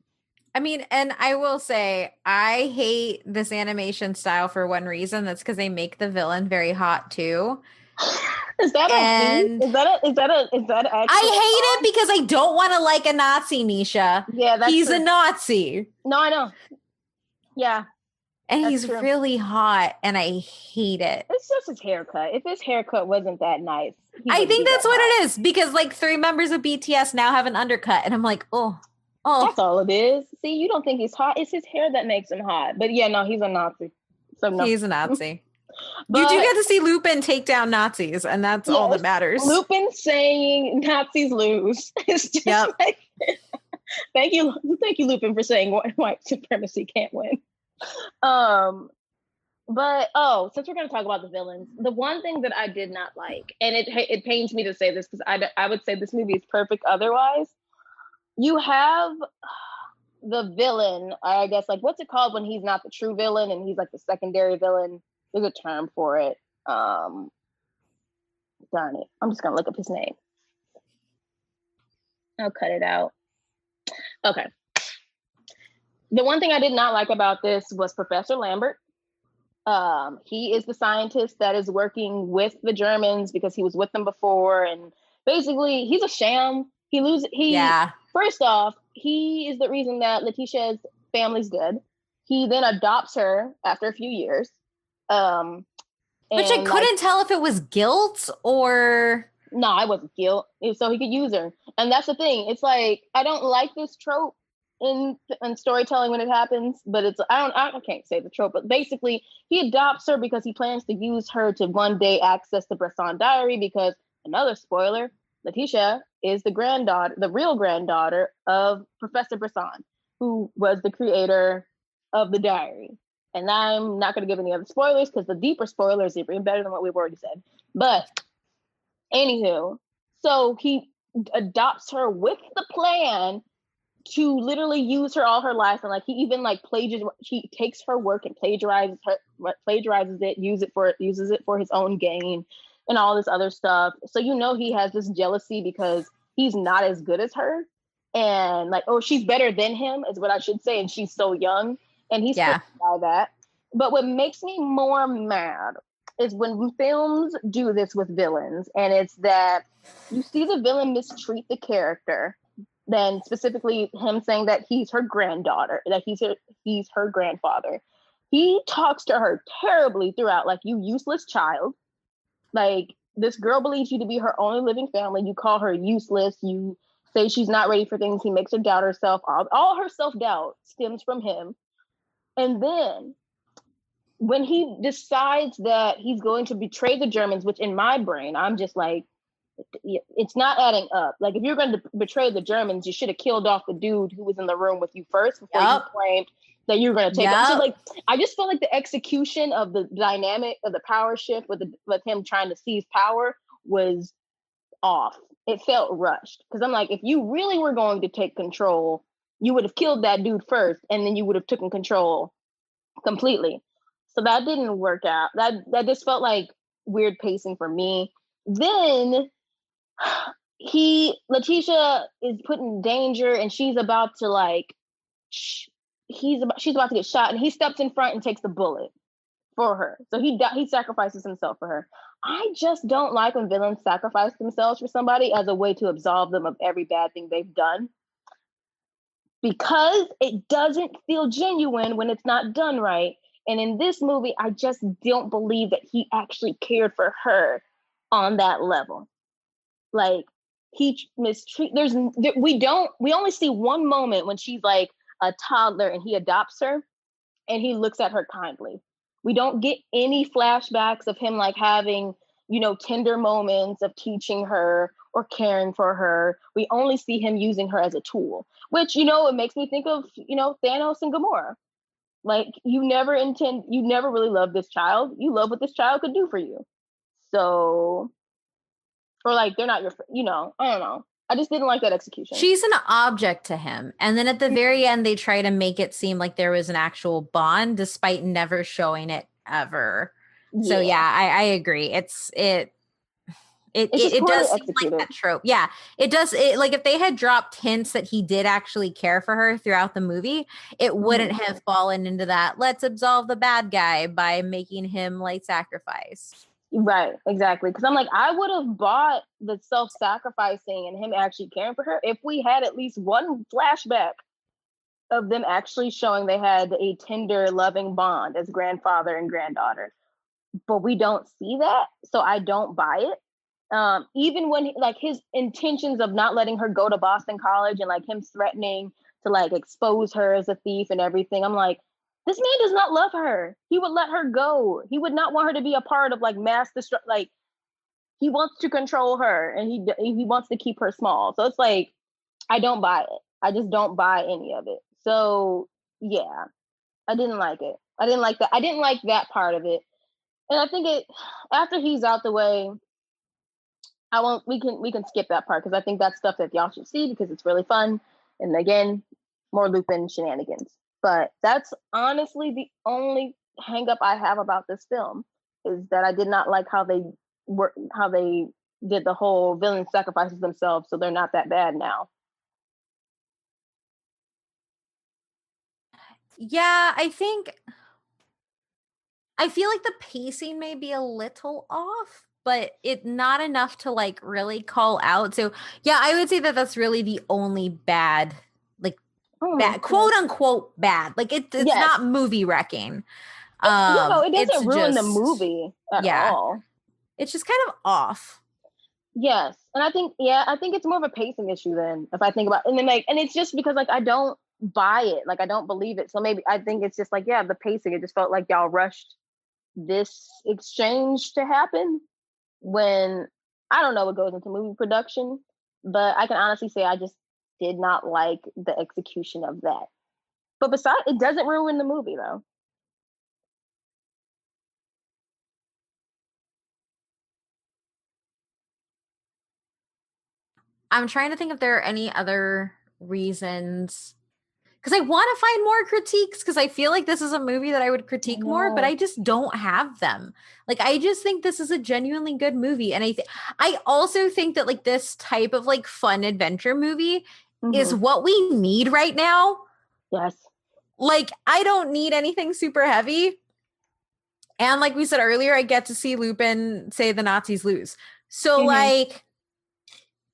I mean, and I will say, I hate this animation style for one reason. That's because they make the villain very hot too. Is that actually I hate it because I don't want to like a Nazi, Nisha. Yeah, he's a Nazi. No, I know. Yeah. And he's really hot, and I hate it. It's just his haircut. If his haircut wasn't that nice, I think that's what it is, because like 3 members of BTS now have an undercut, and I'm like, oh. That's all it is. See, you don't think he's hot. It's his hair that makes him hot. But yeah, no, he's a Nazi. So no. He's a Nazi. But you do get to see Lupin take down Nazis, and that's all that matters. Lupin saying Nazis lose. It's just like, thank you, Lupin, for saying white supremacy can't win. But since we're going to talk about the villains, the one thing that I did not like, and it pains me to say this because I would say this movie is perfect otherwise. You have the villain, I guess, like what's it called when he's not the true villain and he's like the secondary villain? There's a term for it. Darn it, I'm just gonna look up his name. I'll cut it out. Okay. The one thing I did not like about this was Professor Lambert. He is the scientist that is working with the Germans because he was with them before, and basically he's a sham. First off, he is the reason that Letitia's family's dead. He then adopts her after a few years. Which I couldn't tell if it was guilt or... No, it wasn't guilt. So he could use her. And that's the thing. It's like, I don't like this trope in storytelling when it happens, but it's, I can't say the trope, but basically he adopts her because he plans to use her to one day access the Bresson Diary because, another spoiler, Letitia is the real granddaughter of Professor Bresson, who was the creator of the diary. And I'm not going to give any other spoilers because the deeper spoilers are even better than what we've already said. But anywho, so he adopts her with the plan to literally use her all her life, and like he even like he takes her work and plagiarizes it, uses it for his own gain, and all this other stuff. So he has this jealousy because he's not as good as her, and like, oh, she's better than him is what I should say, and she's so young, and he's by that. But what makes me more mad is when films do this with villains, and it's that you see the villain mistreat the character. Then specifically him saying that he's her granddaughter, that he's her grandfather. He talks to her terribly throughout, like, you useless child. Like, this girl believes you to be her only living family. You call her useless. You say she's not ready for things. He makes her doubt herself. All her self-doubt stems from him. And then when he decides that he's going to betray the Germans, which in my brain, I'm just like, it's not adding up. Like, if you're going to betray the Germans, you should have killed off the dude who was in the room with you first before you claimed that you were going to take it. So, like, I just felt like the execution of the dynamic of the power shift with him trying to seize power was off. It felt rushed because I'm like, if you really were going to take control, you would have killed that dude first, and then you would have taken control completely. So that didn't work out. That just felt like weird pacing for me. Then Letitia is put in danger, and she's about to she's about to get shot, and he steps in front and takes the bullet for her. So he sacrifices himself for her. I just don't like when villains sacrifice themselves for somebody as a way to absolve them of every bad thing they've done, because it doesn't feel genuine when it's not done right. And in this movie, I just don't believe that he actually cared for her on that level. Like, we only see one moment when she's like a toddler and he adopts her and he looks at her kindly. We don't get any flashbacks of him like having, tender moments of teaching her or caring for her. We only see him using her as a tool, which, it makes me think of, Thanos and Gamora. Like, you never really loved this child. You love what this child could do for you. So, or like, they're not your, I don't know. I just didn't like that execution. She's an object to him. And then at the very end, they try to make it seem like there was an actual bond despite never showing it ever. Yeah. So yeah, I agree. It does seem like that trope. Yeah, it does. Like, if they had dropped hints that he did actually care for her throughout the movie, it wouldn't have fallen into that, let's absolve the bad guy by making him like sacrifice. Right, exactly. Because I'm like, I would have bought the self-sacrificing and him actually caring for her if we had at least one flashback of them actually showing they had a tender, loving bond as grandfather and granddaughter. But we don't see that, so I don't buy it. Even when his intentions of not letting her go to Boston College and like him threatening to like expose her as a thief and everything, I'm like, this man does not love her. He would let her go. He would not want her to be a part of like mass destruction. Like, he wants to control her, and he wants to keep her small. So it's like, I don't buy it. I just don't buy any of it. So yeah, I didn't like it. I didn't like that. I didn't like that part of it. And I think after he's out the way, we can skip that part because I think that's stuff that y'all should see because it's really fun. And again, more Lupin shenanigans. But that's honestly the only hang up I have about this film is that I did not like how they did the whole villain sacrifices themselves, so they're not that bad now. Yeah, I feel like the pacing may be a little off, but it not enough to like really call out. So yeah, I would say that that's really the only bad, like bad, quote unquote bad. Like it's not movie wrecking. It doesn't ruin the movie at all. It's just kind of off. Yes, and I think it's more of a pacing issue then. If I think about it. And then and it's just because I don't buy it, I don't believe it. So maybe I think it's just the pacing. It just felt like y'all rushed this exchange to happen when I don't know what goes into movie production, but I can honestly say I just did not like the execution of that. But besides, it doesn't ruin the movie though. I'm trying to think if there are any other reasons because I want to find more critiques because I feel like this is a movie that I would critique more, but I just don't have them. I just think this is a genuinely good movie. And I also think that this type of fun adventure movie is what we need right now. Yes. I don't need anything super heavy. And like we said earlier, I get to see Lupin say the Nazis lose. So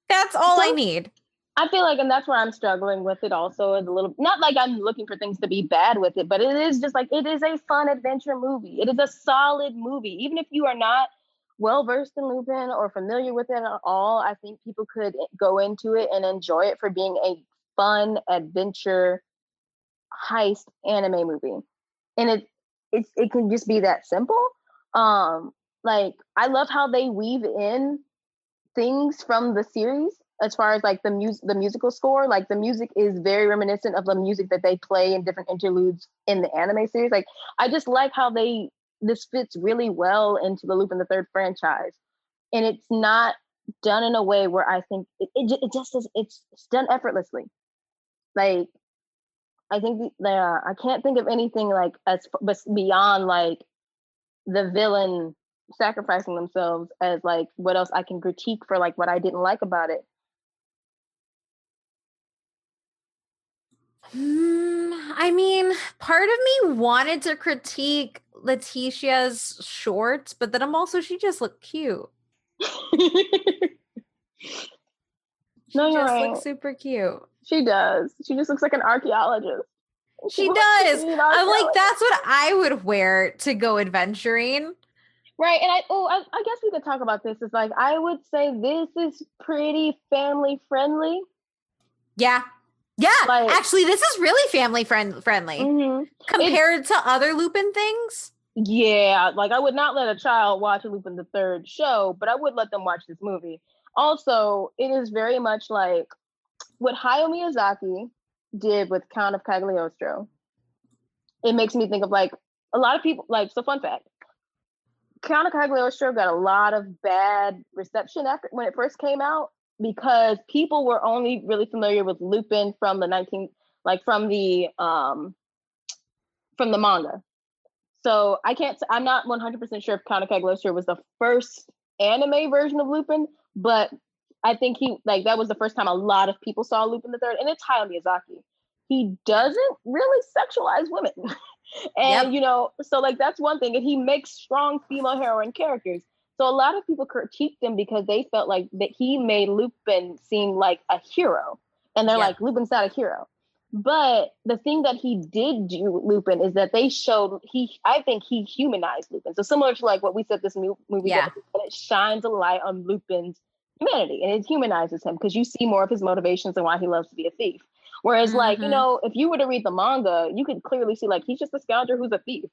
that's all I need. I feel and that's where I'm struggling with it also is a little, not I'm looking for things to be bad with it, but it is just it is a fun adventure movie. It is a solid movie. Even if you are not well-versed in Lupin or familiar with it at all, I think people could go into it and enjoy it for being a fun adventure heist anime movie. And it can just be that simple. I love how they weave in things from the series as far as the musical score. The music is very reminiscent of the music that they play in different interludes in the anime series. I just like how this fits really well into the Lupin III franchise, and it's not done in a way where I think it just is. It's done effortlessly. I think I can't think of anything but beyond the villain sacrificing themselves as what else I can critique for what I didn't like about it. I mean, part of me wanted to critique Letitia's shorts, but then she just looked cute. No, you're right. Looks super cute. She does. She just looks like an archaeologist. She does. I'm that's what I would wear to go adventuring. Right. And I guess we could talk about this. It's I would say this is pretty family friendly. Yeah. Yeah. Actually, this is really family friendly compared to other Lupin things. Yeah. I would not let a child watch a Lupin III show, but I would let them watch this movie. Also, it is very much what Hayao Miyazaki did with Count of Cagliostro. It makes me think of a lot of people so fun fact. Count of Cagliostro got a lot of bad reception when it first came out because people were only really familiar with Lupin from the from the manga. So I'm not 100% sure if Count of Cagliostro was the first anime version of Lupin, but I think that was the first time a lot of people saw Lupin III, and it's Hayao Miyazaki. He doesn't really sexualize women. And, so that's one thing. And he makes strong female heroine characters. So a lot of people critiqued him because they felt that he made Lupin seem like a hero. And they're Lupin's not a hero. But the thing that he did do Lupin is that they showed I think he humanized Lupin. So similar to what we said this movie does, it shines a light on Lupin's humanity and it humanizes him because you see more of his motivations and why he loves to be a thief. Whereas if you were to read the manga, you could clearly see he's just a scoundrel who's a thief.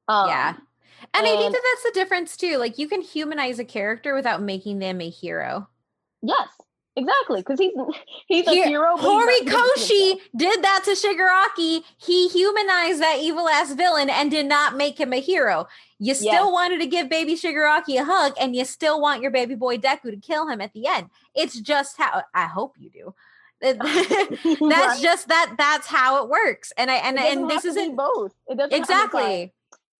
And I think that's the difference too. You can humanize a character without making them a hero. Yes, Exactly, because he's a hero. Horikoshi did that to Shigaraki. He humanized that evil ass villain and did not make him a hero. You still wanted to give baby Shigaraki a hug, and you still want your baby boy Deku to kill him at the end. It's just how I hope you do. That's just that's how it works. And this isn't both. It doesn't exactly.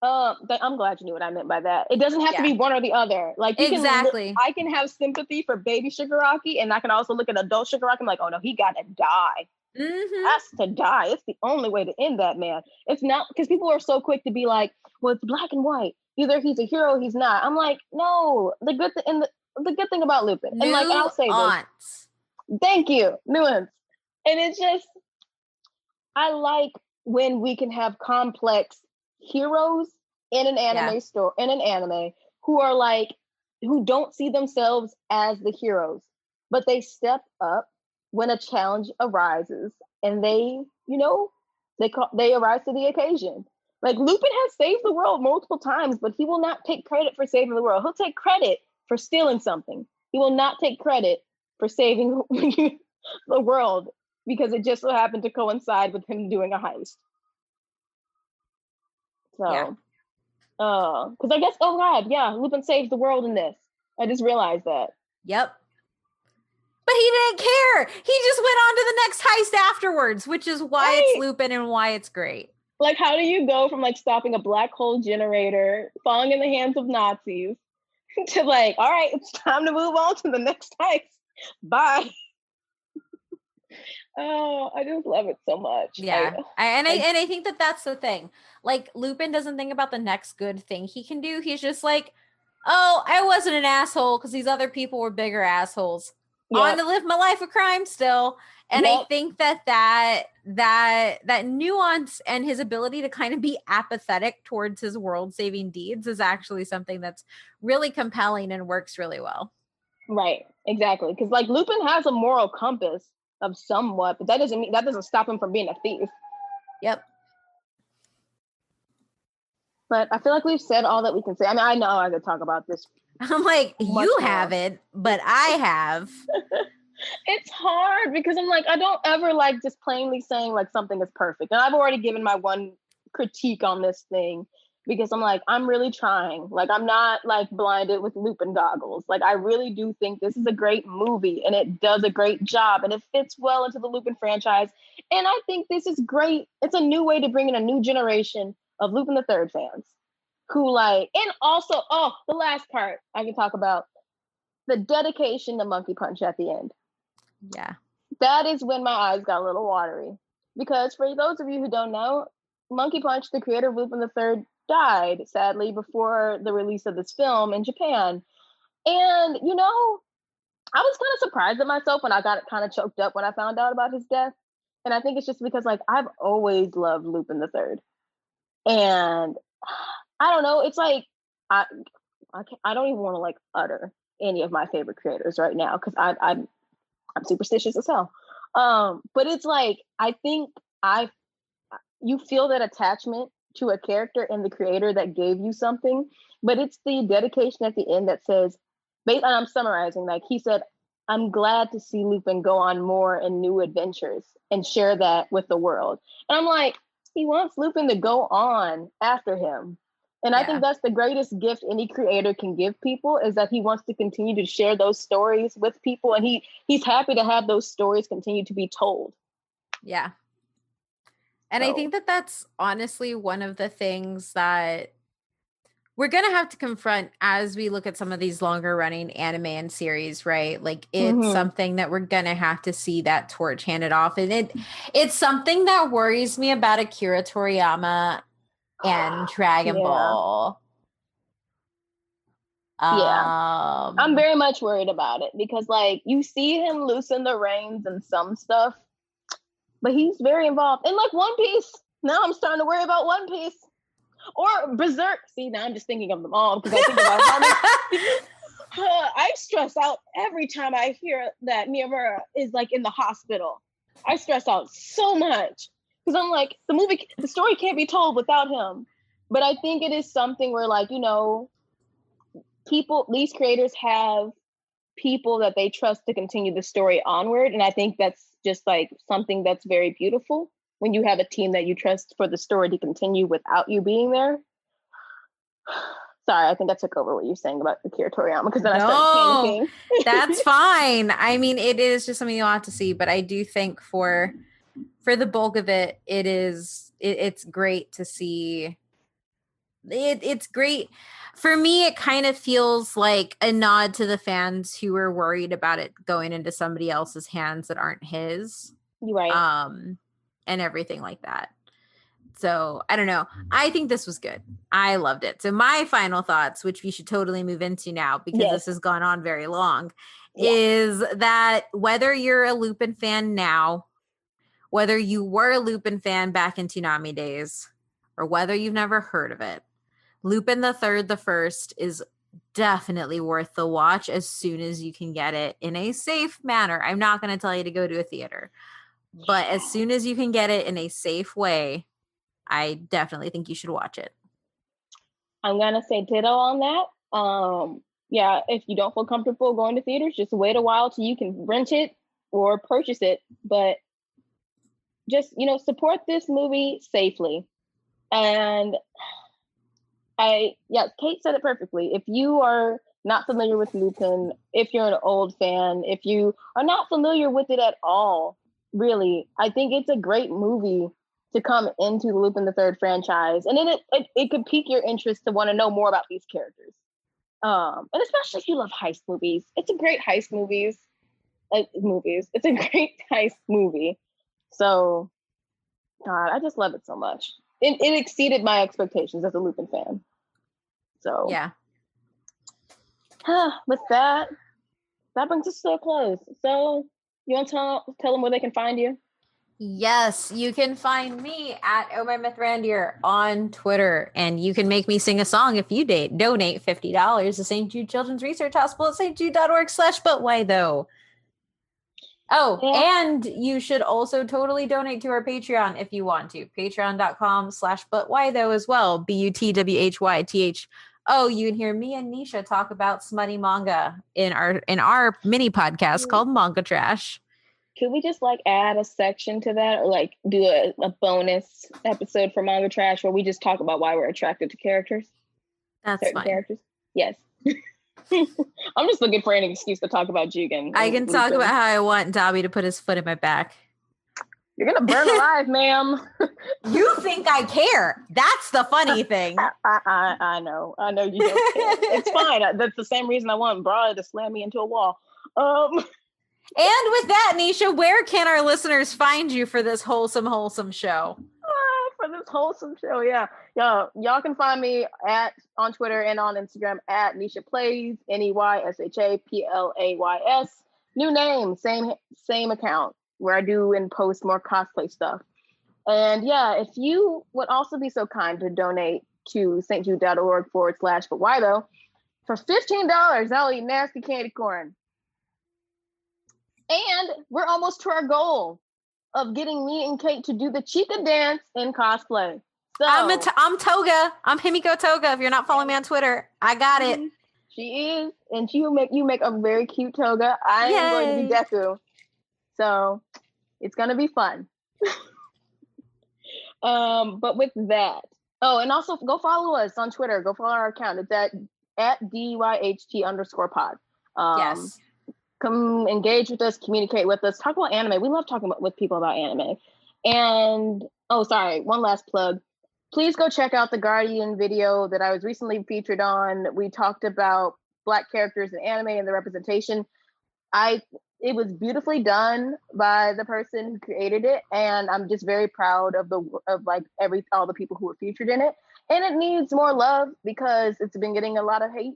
I'm glad you knew what I meant by that. It doesn't have to be one or the other. Like I can have sympathy for baby Shigaraki, and I can also look at adult Shigaraki. I'm like, oh no, he got to die. Has to die. It's the only way to end that man. It's not because people are so quick to be like, well, it's black and white. Either he's a hero, he's not. I'm like, no. The good thing about Lupin, and like I'll say this. Thank you, nuance. And it's just, I like when we can have complex heroes in an anime story, in an anime, who don't see themselves as the heroes, but they step up when a challenge arises, and they arise to the occasion. Like Lupin has saved the world multiple times, but he will not take credit for saving the world. He'll take credit for stealing something. He will not take credit for saving the world because it just so happened to coincide with him doing a heist. So, because I guess, oh God, yeah, Lupin saves the world in this. I just realized that. Yep. But he didn't care. He just went on to the next heist afterwards, which is why it's Lupin and why it's great. Like, how do you go from like stopping a black hole generator, falling in the hands of Nazis, to like, all right, it's time to move on to the next heist. Bye. Oh, I just love it so much. Yeah. I think that's the thing. Like, Lupin doesn't think about the next good thing he can do. He's just like, oh, I wasn't an asshole because these other people were bigger assholes. Yep. I want to live my life of crime still. And I think that nuance and his ability to kind of be apathetic towards his world-saving deeds is actually something that's really compelling and works really well. Right, exactly. Because like Lupin has a moral compass of somewhat, but that doesn't stop him from being a thief. Yep. But I feel like we've said all that we can say. I mean, I know I could talk about this. I'm like, you haven't, but I have. It's hard because I'm like, I don't ever like just plainly saying like something is perfect. And I've already given my one critique on this thing because I'm like, I'm really trying. Like, I'm not like blinded with Lupin goggles. Like, I really do think this is a great movie and it does a great job and it fits well into the Lupin franchise. And I think this is great. It's a new way to bring in a new generation of Lupin III fans who like, and also, the last part I can talk about, the dedication to Monkey Punch at the end. Yeah. That is when my eyes got a little watery. Because for those of you who don't know, Monkey Punch, the creator of Lupin III, died, sadly, before the release of this film in Japan. And, you know, I was kind of surprised at myself when I got kind of choked up when I found out about his death. And I think it's just because, like, I've always loved Lupin III. And I don't know, it's like, I don't even want to, like, utter any of my favorite creators right now because I'm superstitious as hell. But it's like, I think you feel that attachment to a character and the creator that gave you something, but it's the dedication at the end that says, and I'm summarizing, like he said, I'm glad to see Lupin go on more and new adventures and share that with the world. And I'm like, he wants Lupin to go on after him. And I think that's the greatest gift any creator can give people is that he wants to continue to share those stories with people. And he's happy to have those stories continue to be told. Yeah. And I think that that's honestly one of the things that we're going to have to confront as we look at some of these longer running anime and series, right? Like it's something that we're going to have to see that torch handed off. And it's something that worries me about Akira Toriyama and Dragon Ball. I'm very much worried about it because like you see him loosen the reins and some stuff, but he's very involved in like One Piece. Now I'm starting to worry about One Piece or Berserk. See, now I'm just thinking of them all because I think about how many I stress out every time I hear that Miyamura is like in the hospital. I stress out so much. Because I'm like, the story can't be told without him. But I think it is something where, like, you know, these creators have people that they trust to continue the story onward. And I think that's just like something that's very beautiful when you have a team that you trust for the story to continue without you being there. Sorry, I think I took over what you're saying about Akira Toriyama because then I started panicking. That's fine. I mean, it is just something you'll have to see, but I do think for the bulk of it, it's great to see. It's great. For me, it kind of feels like a nod to the fans who were worried about it going into somebody else's hands that aren't his. Right. And everything like that. So I don't know. I think this was good. I loved it. So my final thoughts, which we should totally move into now because this has gone on very long, is that whether you're a Lupin fan now, whether you were a Lupin fan back in Toonami days, or whether you've never heard of it, Lupin III, the First is definitely worth the watch as soon as you can get it in a safe manner. I'm not going to tell you to go to a theater, but as soon as you can get it in a safe way, I definitely think you should watch it. I'm going to say ditto on that. If you don't feel comfortable going to theaters, just wait a while till you can rent it or purchase it. But just, support this movie safely. And Kate said it perfectly. If you are not familiar with Lupin, if you're an old fan, if you are not familiar with it at all, really, I think it's a great movie to come into the Lupin III franchise. And then it could pique your interest to want to know more about these characters. And especially if you love heist movies. It's a great heist movies. It's a great heist movie. So, God, I just love it so much. It exceeded my expectations as a Lupin fan. So, yeah. With that brings us to a close. So, you want to tell them where they can find you? Yes, you can find me at Oh My Myth Randier on Twitter, and you can make me sing a song if you donate $50 to St. Jude Children's Research Hospital at stjude.org/but why though. Oh, and you should also totally donate to our Patreon if you want to. Patreon.com/but why though as well. BUTWHYTH. Oh, you can hear me and Nisha talk about smutty manga in our mini podcast called Manga Trash. Could we just add a section to that, or do a bonus episode for Manga Trash where we just talk about why we're attracted to characters? That's certain fine. Characters. Yes. I'm just looking for an excuse to talk about Jigen. I can talk about how I want Dobby to put his foot in my back. You're gonna burn alive, ma'am. You think I care? That's the funny thing. I know you don't care. It's fine. That's the same reason I want Bra to slam me into a wall. And with that, Nisha, where can our listeners find you for this wholesome show? For this wholesome show, yeah. Y'all can find me on Twitter and on Instagram at Nisha Plays, NEYSHAPLAYS. New name, same account where I do and post more cosplay stuff. And if you would also be so kind to donate to stjude.org/but why though, for $15, I'll eat nasty candy corn. And we're almost to our goal of getting me and Kate to do the Chica dance in cosplay. So I'm Toga. I'm Himiko Toga. If you're not following me on Twitter, I got it. She is, and you make a very cute Toga. I am going to be Deku. So it's gonna be fun. But with that, and also go follow us on Twitter. Go follow our account. It's at DYHT_pod. Yes. Come engage with us, communicate with us, talk about anime. We love talking with people about anime. And one last plug. Please go check out the Guardian video that I was recently featured on. We talked about Black characters in anime and the representation. It was beautifully done by the person who created it, and I'm just very proud of all the people who were featured in it. And it needs more love because it's been getting a lot of hate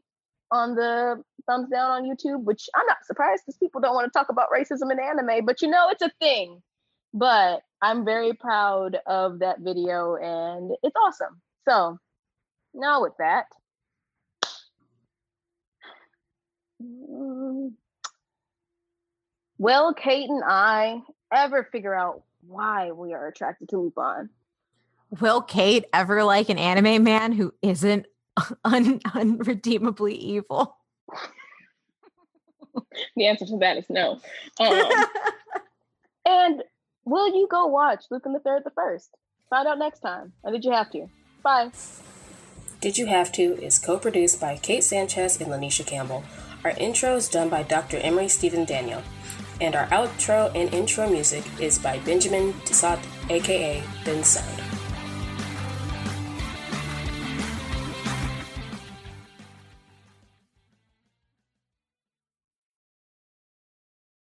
on the thumbs down on YouTube, which I'm not surprised because people don't want to talk about racism in anime, but it's a thing. But I'm very proud of that video and it's awesome. So now with that, will Kate and I ever figure out why we are attracted to Lupin? Will Kate ever like an anime man who isn't unredeemably evil? The answer to that is no. And will you go watch Lupin III the First? Find out next time. Or did you have to? Bye. Did You Have To is co-produced by Kate Sanchez and Lanisha Campbell. Our intro is done by Dr. Emery Stephen Daniel. And our outro and intro music is by Benjamin Tissot, aka Ben Sound.